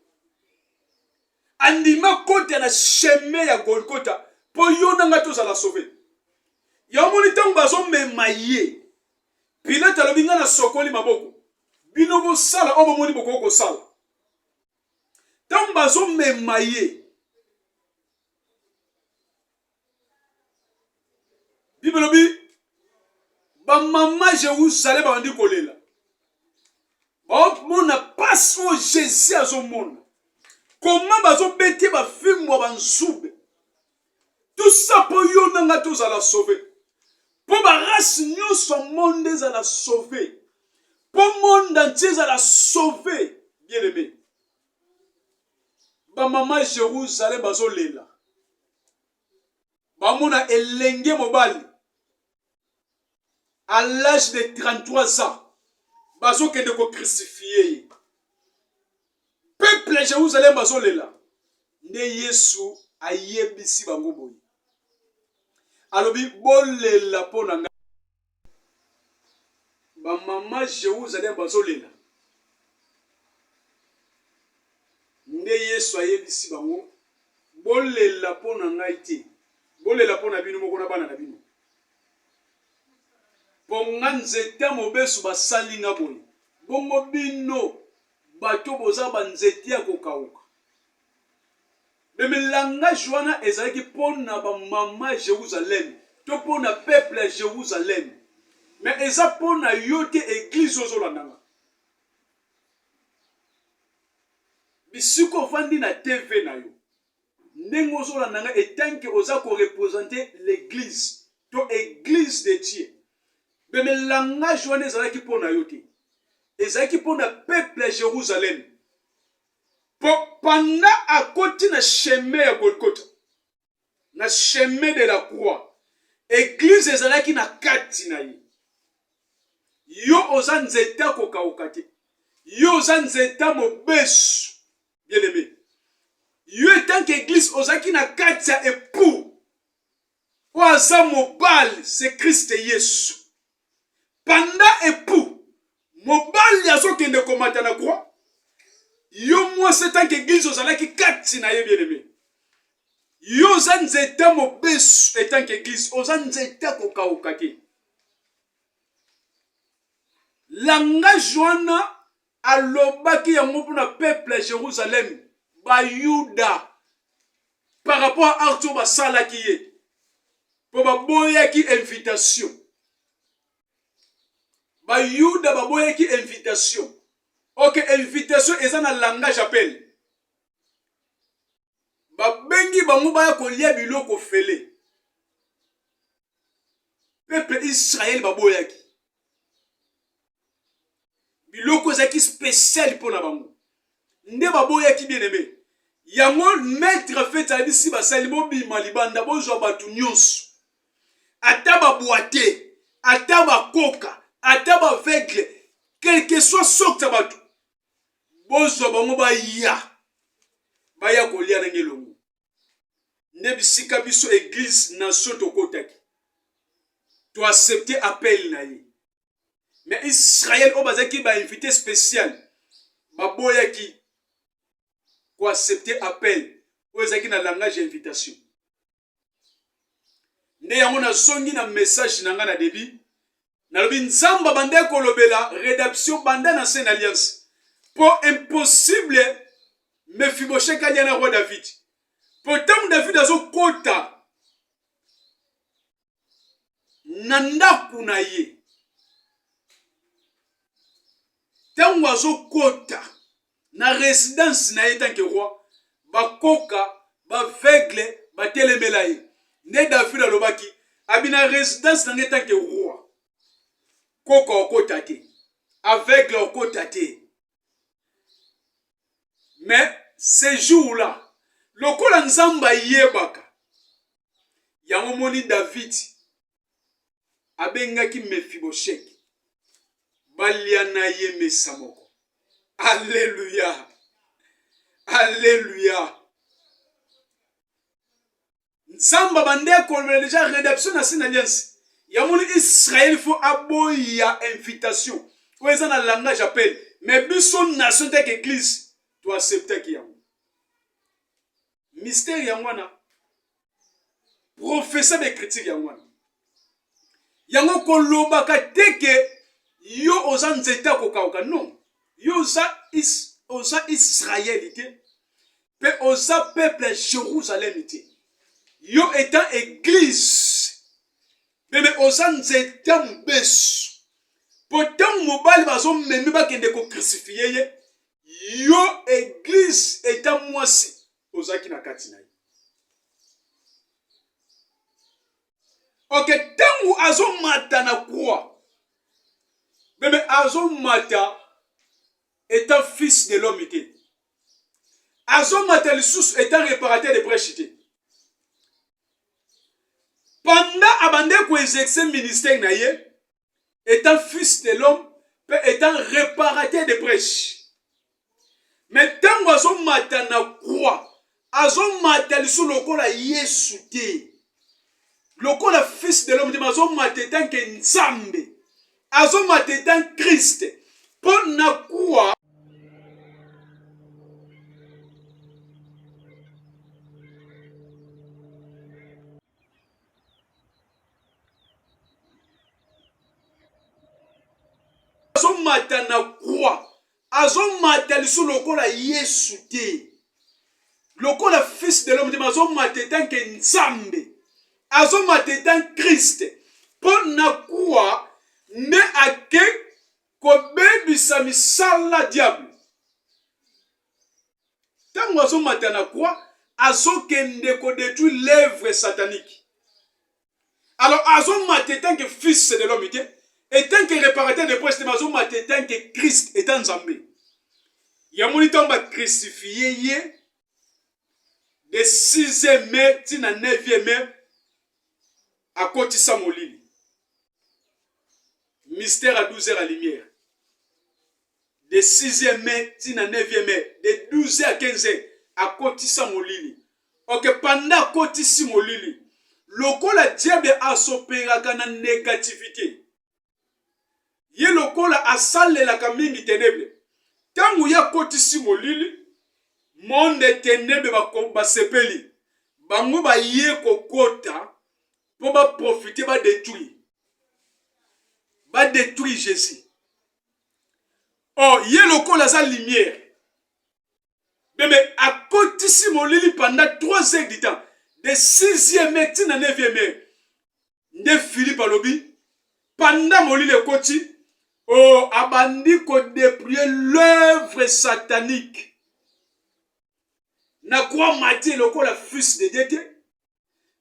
Andima kote na chemin ya Golgotha po yonanga to la sauver. Ya moni tango bazo memaye. Pilate alobinga na sokoli maboko. Bino bo sala obo moni boko ko sala. Tango bazo memaye. Bible lobi ba mama Jérusalem ba ndi kolela. Ba mona passe au Jésus à son monde. Comment bazo beti ba fimwa ba nzube. Tout ça pour yo nanga tous à la sauver. Pour ba race nous son monde à la sauver. Pour monde entier à la sauver, bien-aimé. bamama Jérusalem bazolela. Bamona elenge mobali. À l'âge de 33 ans, bazokende ko crucifié. Peuple Jérusalem bazolela. Nde Yesu ayebisi bango boye. Alobi bolela pona nga. Bamama Jérusalem bazolela. Nde Yesu ayebisi bango bolela pona ngai te. Bolela pona bino moko na bana na bino. Ponga nzete mobesu basali nga boye. Bongo bino bato boza banzete ya kokauka. Bemelanga Joana ezalaki pona bamama Jérusalem. To pona peuple Jérusalem. Mais eza pona yo te église ozolandanga. Bisiko fandi na TV na yo. Ndenge ozolandanga etanke oza ko représenter l'église. To église de Dieu. Bemelanga Joana ezalaki pona yo te. Ezalaki pona peuple Jérusalem. Pendant à côté na chemin ya Golgotha. Na chemin de la croix. Église ezalaki na kati na ye. Yo oza nzeta kokauka te. Yo oza nzeta mobesu. Bien aimé. Yo etant qu'église ozaki na kati ya époux. Oaza mobali, c'est Christ Yesu. Pendant époux, mobali azokende komata na croix. Yo moi c'est tant qu'église ozalaki kati na ye bien aimé. Yo oza nzeta mobesu etant qu'église oza nzeta kokauka te. Langa Joana alobaki yango mpona peuple Jérusalem bayuda par rapport à Arthur basalaki ye po baboyaki invitation. Bayuda baboyaki invitation. Ok, invitation eza na langage appel. Babengi bango baya kolia biloko fele. Peuple Israël baboyaki. Biloko zaki spécial pour la bango. Nde baboyaki bien aimé. Yango maître fait a dit si basali bo bima libanda bozwa batu nyonso. Ata ba boite, ata ba koka, ata ba aveugle, quel que soit sokta batu. Bozwa bango ba ya kolia na ngelongo. Nde bisika biso église nation tokotaki. To accepter appel na ye. Mais Israël obazaki ba invité spécial. Baboyaki ko accepter appel. Ozaki na langage invitation. Ne yango na zongi na message nanga na début. Na lobi nzamba bande kolobela rédemption bande na Sainte Alliance. Pour impossible Mephibosheth kali na roi David. Pourtant David azo kota na ndaku na ye. Tango azo kota na résidence na ye tant que roi, bakoka, baveugle, batelemela ye. Ne David alobaki, abina résidence na ye tant que roi. Koka okota te, aveugle okota te. Mais ce jour-là, lokola nzamba yebaka, yango moni David abengaki Mephibosheth. Baliana ye mesamoko. Alléluia. Alléluia. Nzamba bande kolobela déjà rédemption na Sainte Alliance. Yamoni Israël faut aboya invitation. Ou eza na langage appel. Mais biso nation tek église to accepter ki yango. Mystère yangwana. Professeur de critique yangwana. Yango kolobaka teke yo oza nzeta kokauka non. Yo oza Israélité. Pe oza peuple Jérusalem ité. Yo étant église. Bébé oza nzeta mbesu. Pourtant mobali bazo memi bakende ko crucifier ye. Yo église étant mwasi oza ki na kati na ye. Ok, tangu azo mata na croix. Bébé azo mata étant fils de l'homme. azomata lisusu étant réparateur de brèche te. Pendant abandé ko exercer ministère na ye, étant fils de l'homme, étant réparateur de brèche. Mais tant azomata na croix, azomata lisusu lokola Yesu te. Lokola fils de l'homme, azomata tant que Nzambe. Azomata tant Christ. Pour na croix, azomata na croix, azomata lisu lokola Yesu te. Lokola fils de l'homme, azomata tant que Nzambe. Azomata tant Christ. Pour na croix, ne ake kobebisa misala diable. Tango azomata na croix, azokende ko détruire l'œuvre satanique. Alors azomata tant que fils de l'homme te. Et tant que réparateur de brèche, tant que Christ est en Zambé. Il y a mon temps crucifié de 6e mai, tina 9e mai, à côté Samolili. Mystère à 12h à lumière. De 6e mai, tina 9e mai, de 12h à 15h, à côté Samolili. Ok, pendant côté Samolili, le la diable a s'opéra dans la négativité. Ye lokola asale la kamingi ténèbre. Tangu ya koti simolili, monde ténèbre ba sepeli. Bango ba ye kokota, pour ba profiter, ba détruire. Ba détruire Jésus. Oh, ye lokola sa lumière. Mais à koti simolili pendant 3 heures du temps, de 6e mai, tina 9e mai, de Philippe Alobi, pendant molili koti, oh, abandi ko dépouiller l'œuvre satanique. Na quoi Matthieu lokola fils de Dieu,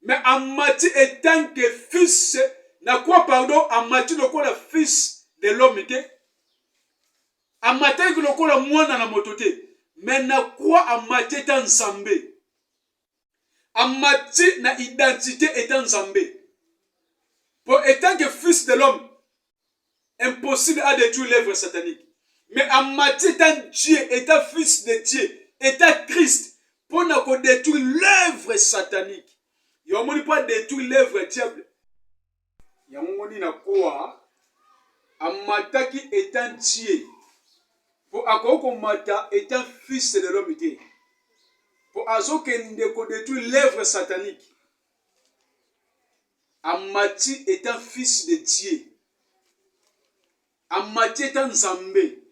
mais en Matthieu étant que fils, na quoi pardon, en Matthieu lokola fils de l'homme était, en Matthieu lokola mwana na mototé, mais na quoi en Matthieu étant Nzambé. En Matthieu na identité étant Nzambé. Pour étant que fils de l'homme, impossible à détruire l'œuvre satanique. Mais en Matthieu, étant Dieu, étant fils de Dieu, étant Christ, pour ne détruire l'œuvre satanique. Il n'y a pas détruire l'œuvre diable. Il y a quoi en Matthieu qui étant Dieu, pour Akokomata étant fils de l'homme, pour Azokende détruire l'œuvre satanique. En Matthieu étant fils de Dieu. En Matthieu étant Nzambé,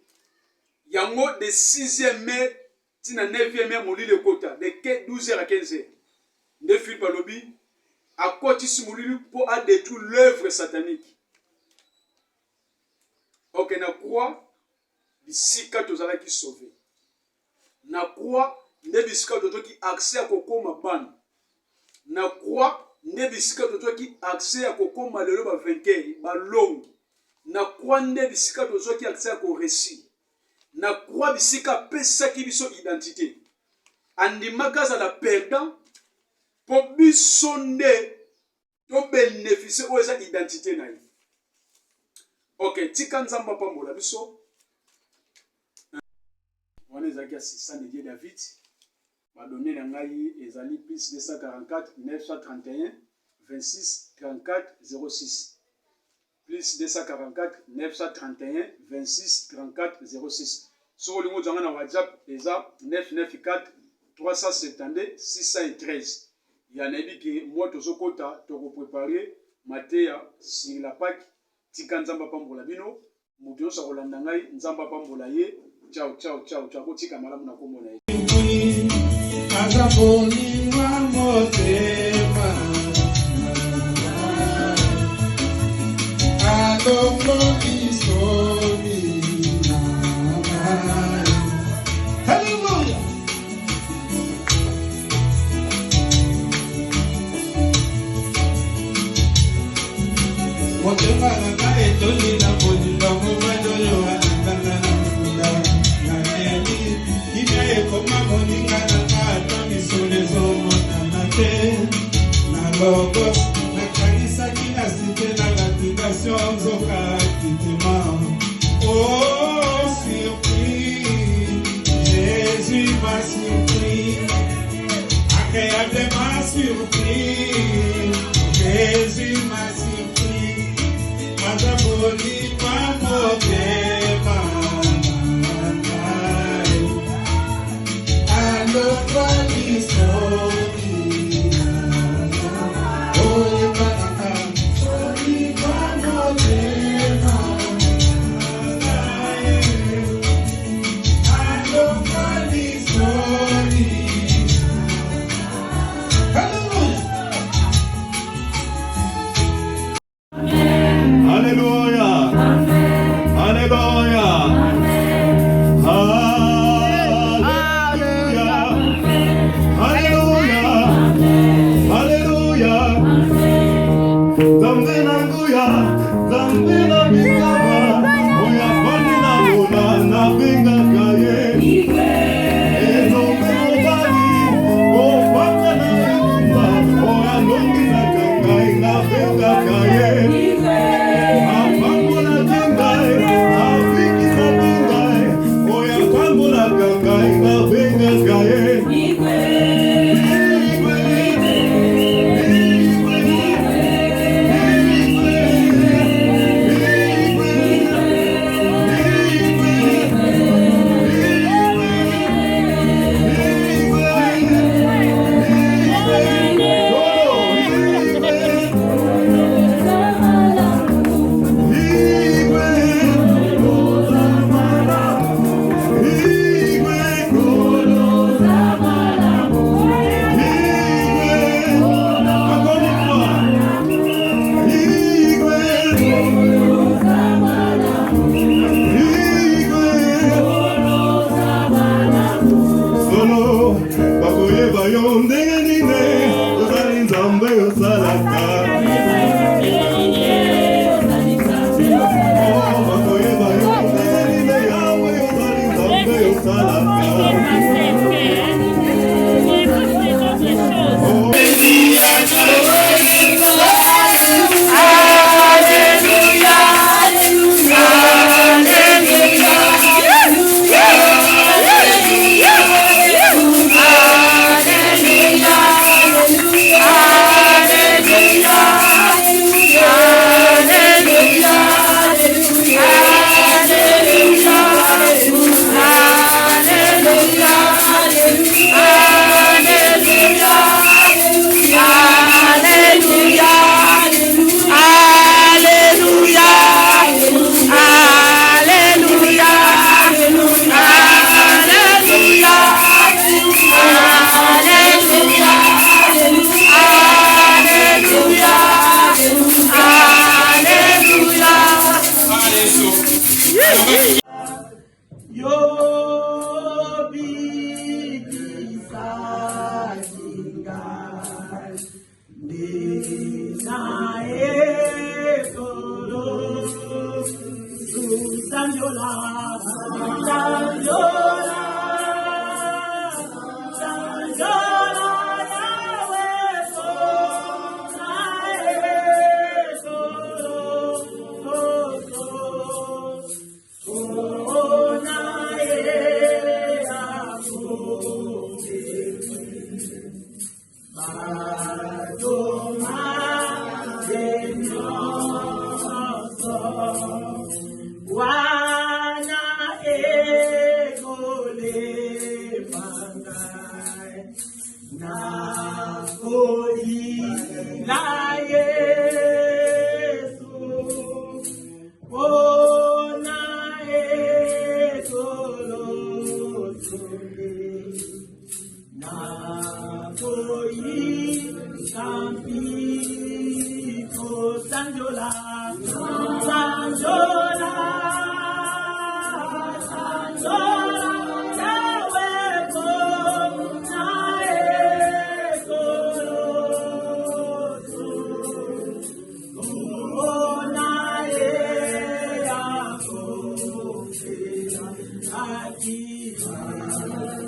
yango de 6e mai, tina 9e mai, moli le kota, de 12h à 15h. De Philippe Alobi, à côté si moli pour détruire l'œuvre satanique. Ok, na quoi, bisika tozala qui sauvé. Na quoi, ne bisika toto qui accès à kokoma ban. Na quoi, ne bisika toto qui accès à kokoma lelo ba vainqueur, ba long. Na kwa nde bisika tozo ki accès ko récit. Na kwa bisika pesa ki biso identité. Andimaka za la perdant pour biso nde to bénéficier o eza identité na ye. Ok, tika nzamba pambola biso. On est à assistant de Dieu David. Va donner la ngai ezali plus 244 931 26 34 06. Plus 244 931 26 34 06. Sur le mot de WhatsApp, les 994 372 613. Il y a un avis qui est moi, Tozokota, Toko préparé, Matéa, sur la PAC, Tika Nzamba Pambola Bino, Mouton Sarolandangai, Nzamba Pambola Ye, ciao, ciao, ciao, ciao, Tika Malam Nakomona. Hallelujah. What Koma moninga na kata misole zomona na te na logos na kanisa kila site na l'application zoka kitema. Oh surpris, Jésus m'a surpris, agréablement surpris, Jésus m'a surpris, Mazaboli Pamotema.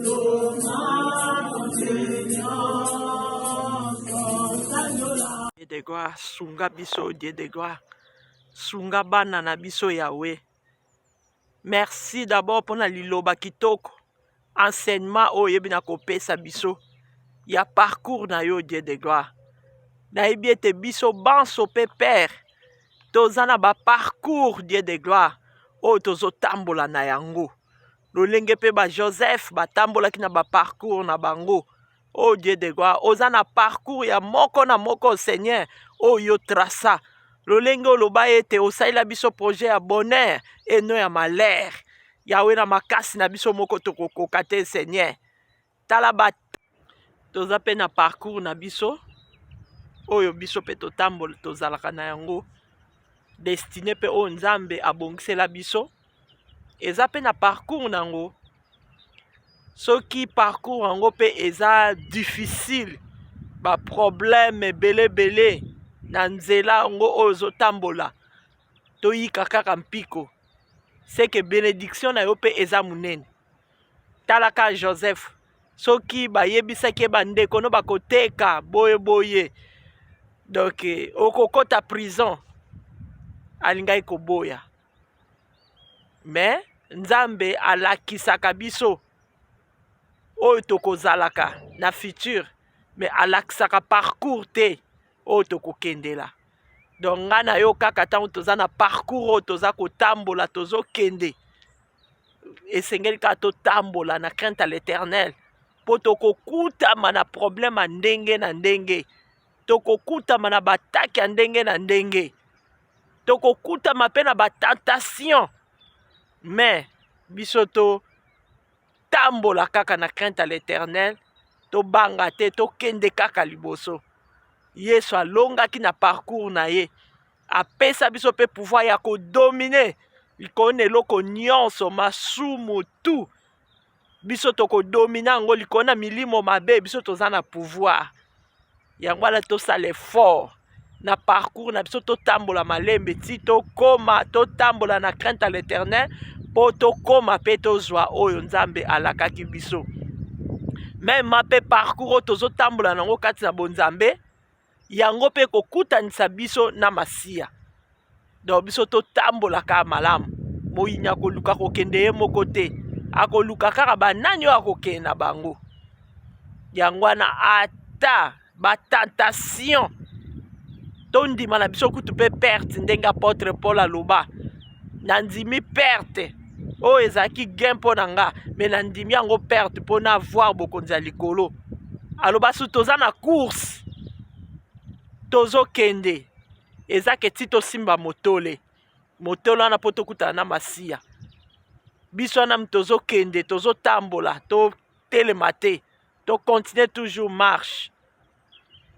Lord. Dieu de gloire, sunga biso, Dieu de gloire. Sunga bana na biso Yahweh. Merci d'abord pour la liloba kitoko. Enseignement o yebi na kopesa biso. Ya parcours na yo, Dieu de gloire. Na yebi ete biso banso pe père. Tozana ba parcours, Dieu de gloire. O tozo tambola na yango. Lolenge pe ba Joseph ba tambola ki na ba parcours na bango. Oh Dieu de gloire, ozana parcours ya moko na moko Seigneur, oh yo traça. Lolenge oloba ete osaila biso projet ya bonheur et non ya malheur. Yahweh na makasi na biso moko tokokoka te Seigneur. Tala ba toza pe na parcours na biso. Oyo biso pe totambola tozalaka na yango. Destiné pe o Nzambe abongisela biso. Eza pe na parcours nango. Soki parcours yango pe eza difficile, ba problème belé na nzela yango ozo tambola, toyika kaka mpiko. C'est que bénédiction na yo pe eza munene. Talaka Joseph, soki bayebisaki bandeko no bakoteka boye. Donc okokota prison, alingai koboya. Mais Nzambe alakisaka biso oyo tokozalaka na futur, mais alakisaka parcours te oyo tokokendela. Donc nga na yo kaka ntango toza na parcours oyo toza kotambola tozokende, esengeli kaka totambola na crainte à l'éternel mpo tokokutama na problème ya ndenge na ndenge, tokokutama na bataki ya ndenge na ndenge, tokokutama mpe na batentation, mais biso to tambola kaka na crainte à l'éternel, to banga te, to kende kaka liboso. Yesu alongaki na parcours na ye, apesa biso pe pouvoir ya kodomine likolo na eloko nyonso masumu tu. Biso tokodomina yango likolo na milimo mabe, biso toza na pouvoir. Yango wana tosala effort na parcours na biso, totambola malembe ti tokoma totambola na crainte à l'éternel po tokoma pe tozwa oyo Nzambe alakaki biso. Même pe parcours oyo tozotambola nango kati na bonzambe, yango pe kokutanisa biso na masiya. Donc biso totambola kaka malamu. Moyinya akoluka kokende ye moko te, akoluka kaka banani oyo akokende na bango. Yango wana ata batentation tondima na biso kutu pe perte, ndenge apôtre Paul aloba, nandimi perte oyo ezalaki gain mpo na nga, me nandimi yango perte mpo na voir bokonzi ya likolo. Aloba su toza na course, tozokende, ezake ti tosimba motole wana mpo tokutana na masiya. Biso wana tozokende, tozotambola, totelema te, tokontinue toujours marche.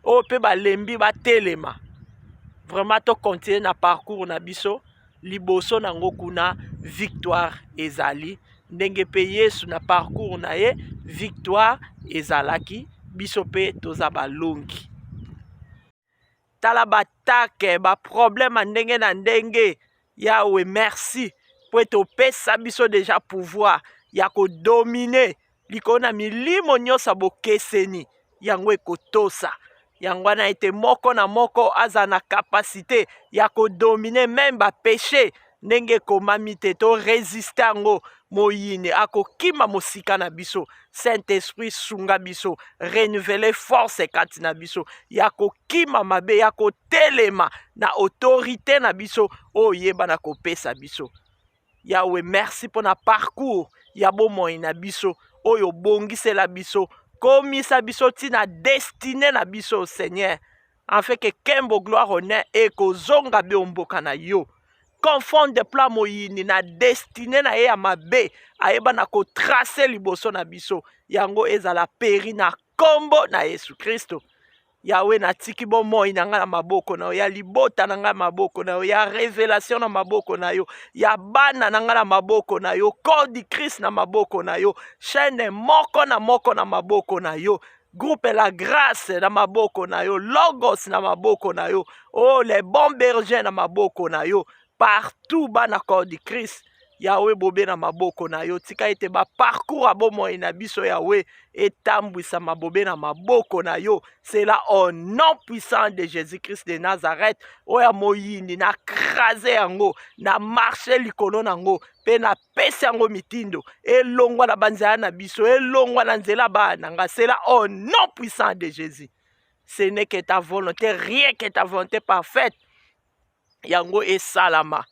Oyo mpe balembi batelema, vraiment tokontinue na parcours na biso, liboso nango kuna victoire ezali. Ndenge pe Yesu na parcours na ye, victoire ezalaki, biso pe toza balongi. Tala batake, ba problème ndenge na ndenge, Yahweh merci, po topesa biso déjà pouvoir ya kodomine likolo na milimo nyonso bokeseni, yango ekotosa. Yango wana ete moko na moko aza na capacité ya kodomine même ba péché, ndenge ekomami te to résister yango moyine akokima mosika na biso. Saint-Esprit sunga biso, renouveler force kati na biso, ya kokima mabe, ya kotelema na autorité na biso oyeba na kopesa biso. Yahweh merci pour na parcours ya bomoi na biso oyo bongisela biso, komisa biso tina destiné na biso Seigneur, en fait que kembo gloire honneur ekozonga be omboka na yo. Confondre plan moyini na destiné na ye ya mabe, ayeba na kotrace liboso na biso, yango ezala peri na kombo na Yesu Kristo. Yahweh natiki bomoi na nga na maboko na yo, ya libota na nga na maboko na yo, ya révélation na maboko na yo, ya bana na nga na maboko na yo, corps du Christ na maboko na yo, chaîne moko na maboko na yo, groupe la grâce na maboko na yo, logos na maboko na yo, oh les bons bergers na maboko na yo, partout bana corps du Christ, Yawe bobe na maboko na yo. Tika ete ba parcours bomoi na biso Yawe etambwisa mabobe na maboko na yo. C'est là au nom puissant de Jésus-Christ de Nazareth. Oya moyindi na krase yango na marche likolo nango pe na pesi yango mitindo elongwa na banzela na biso elongwa na nzela bana nga. C'est là au nom puissant de Jésus. Ce n'est que ta volonté, rien que ta volonté parfaite. Yango esalama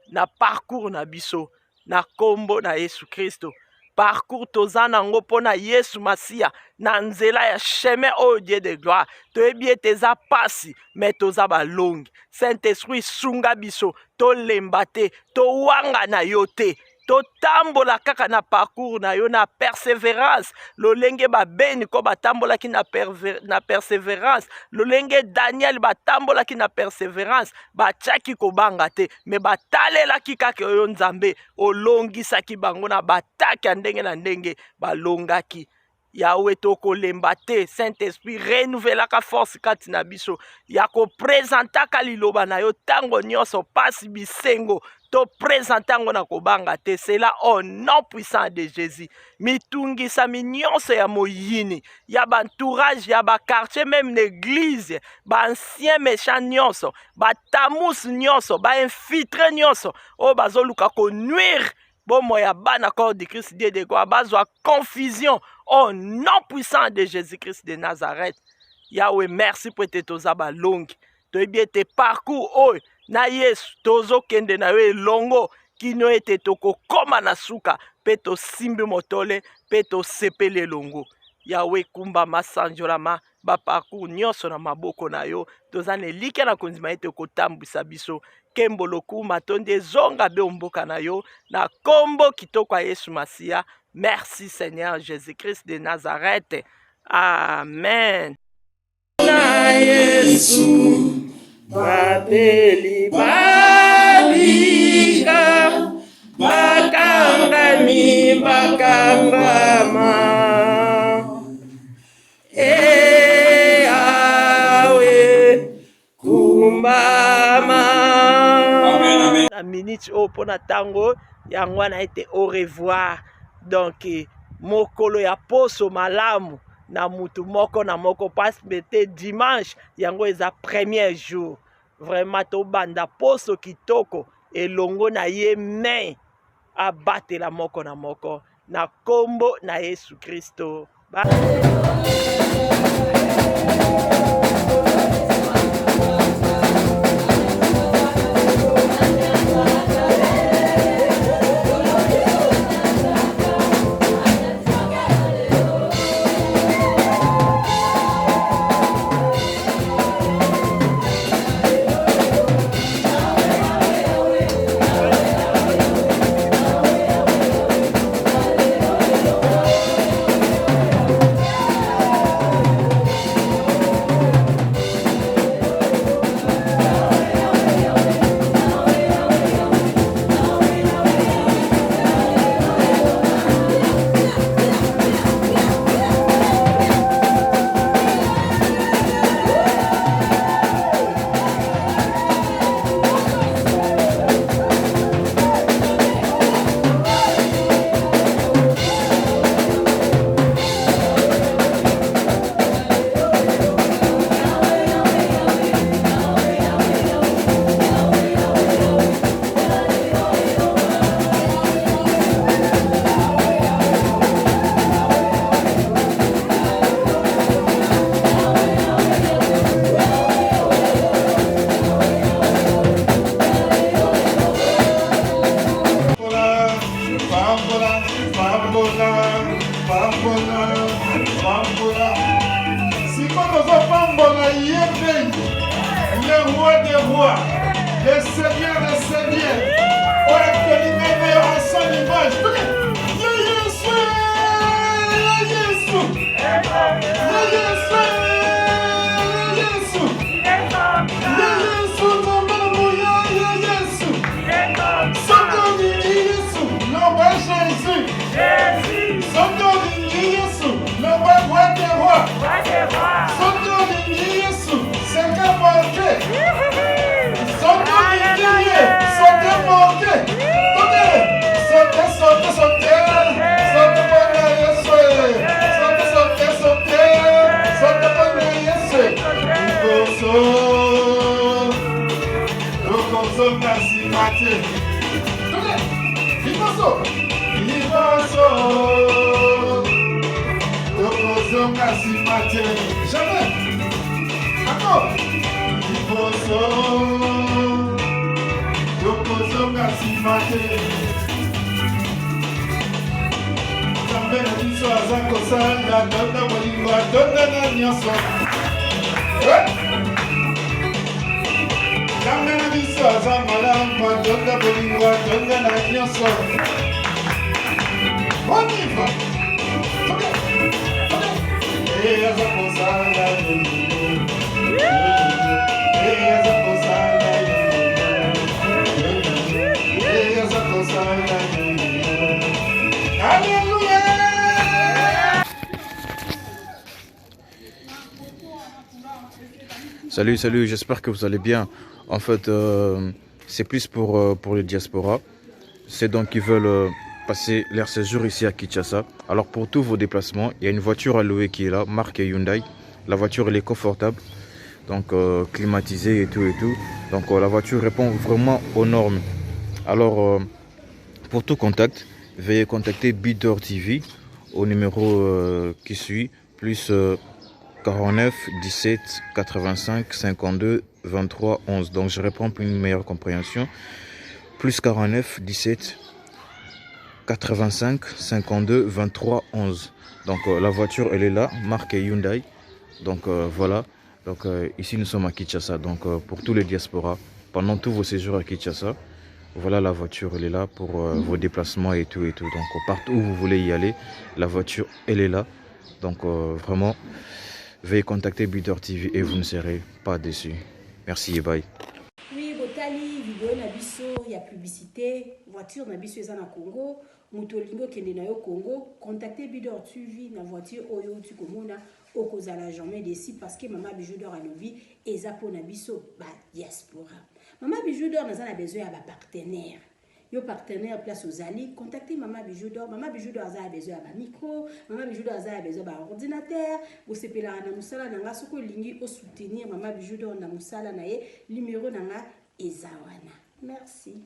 na parcours na biso na kombo na Yesu Kristo. Parcours toza nango pona Yesu Masia na nzela ya chemin au Dieu de gloire. Toyebi ete eza pasi mais toza balongi. Saint-Esprit sunga biso to lemba te to wanga na yo te. Totambola kaka na parcours na yo na persévérance. Lolenge babeni ko batambola ki na persévérance. Lolenge Daniel batambola ki na persévérance. Bachaki ko banga te. Me batalela ki kaka yo nzambe. Olongisa ki bango na bataki ya ndenge na ndenge. Balongaki. Yawe toko lemba te. Saint-Esprit renouvelaka force kati na biso. Yako présentaka liloba na yo tango nyonso pasi bisengo. To présentango na kobanga te. C'est là au nom puissant de Jésus. Mitungisa minyonso ya moyini. Ya ba entourage, ya ba quartier, même l'église. Ba ancien méchant nyonso. Ba tamus nyonso. Ba infiltré nyonso. O bazoluka ko nuire. Bon moya bana corps de Christ Dieu de gloire. Bazwa confusion. Au nom puissant de Jésus-Christ de Nazareth. Yahweh, merci pour tes tozaba longue. Tu bien tes parcours. Oh. Na Yesu tozo kende na yo elongo kino ete toko koma na suka pe to simbi motole pe to sepele longo. Yawe kumba masanjolama ba parcours nyonso na maboko na yo tozane like na konzima ete kotambwisa biso kembolo kuma tonde zonga be omboka na yo na kombo kitoko ya Yesu Masia. Merci Seigneur Jésus-Christ de Nazareth. Amen. Na Yesu Bateli balika bakangami bakangama awe kumbama. La minute au pona tango yango na été au revoir. Donc mokolo ya poso malamu na mutu moko na moko passe bete dimanche yango eza premier jour. Vraiment to banda poso kitoko elongo na ye main abate la moko na moko na kombo na Yesu Kristo. Le roi des rois, le Seigneur des seigneurs, on est éliminé à son image. simate. Liboso. Liboso. Tokozonga simate. Jamais. Encore. Liboso. Tokozonga simate. Zambe na biso aza kosala tonda molingo atonda na nyonso. Zambe na biso aza malamu atonda molingo atonda na nyonso. On y va. Aza kosala aza kosala aza kosala. Alléluia. Salut, j'espère que vous allez bien. En fait, c'est plus pour le diaspora. C'est donc qui veulent passer leur séjour ici à Kinshasa. Alors pour tous vos déplacements, il y a une voiture à louer qui est là, marque Hyundai. La voiture elle est confortable, donc climatisée et tout. Donc la voiture répond vraiment aux normes. Alors pour tout contact, veuillez contacter Bidor TV au numéro qui suit, plus 49 17 85 52 23 11. Donc je réponds pour une meilleure compréhension. Plus 49 17 85 52 23 11. Donc la voiture elle est là, marque Hyundai. Donc voilà. Donc ici nous sommes à Kinshasa. Donc pour tous les diasporas, pendant tous vos séjours à Kinshasa, voilà la voiture elle est là pour vos déplacements et tout. Donc partout où vous voulez y aller, la voiture elle est là. Donc vraiment, veuillez contacter Bidor TV et vous ne serez pas déçus. Merci et bye. Oui, botali vidéo na biso ya publicité, voiture na biso eza na Congo, mutolingo kende na yo Congo, contactez Bidor TV na voiture oyo tu komona okozala jamais déçu parce que Mama Bijou d'Or alobi eza po na biso ba diaspora. Mama Bijou d'Or naza na besoin ya ba partenaire. Yo partenaire place aux alliés, contactez Mama Bijou d'Or. Mama Bijou d'Or a besoin de micro, Mama Bijou d'Or a besoin d'un ordinateur. Vous sepelez na musala nanga soko lingi au soutenir Mama Bijou d'Or na musala na ye numéro nanga ezawana. Merci.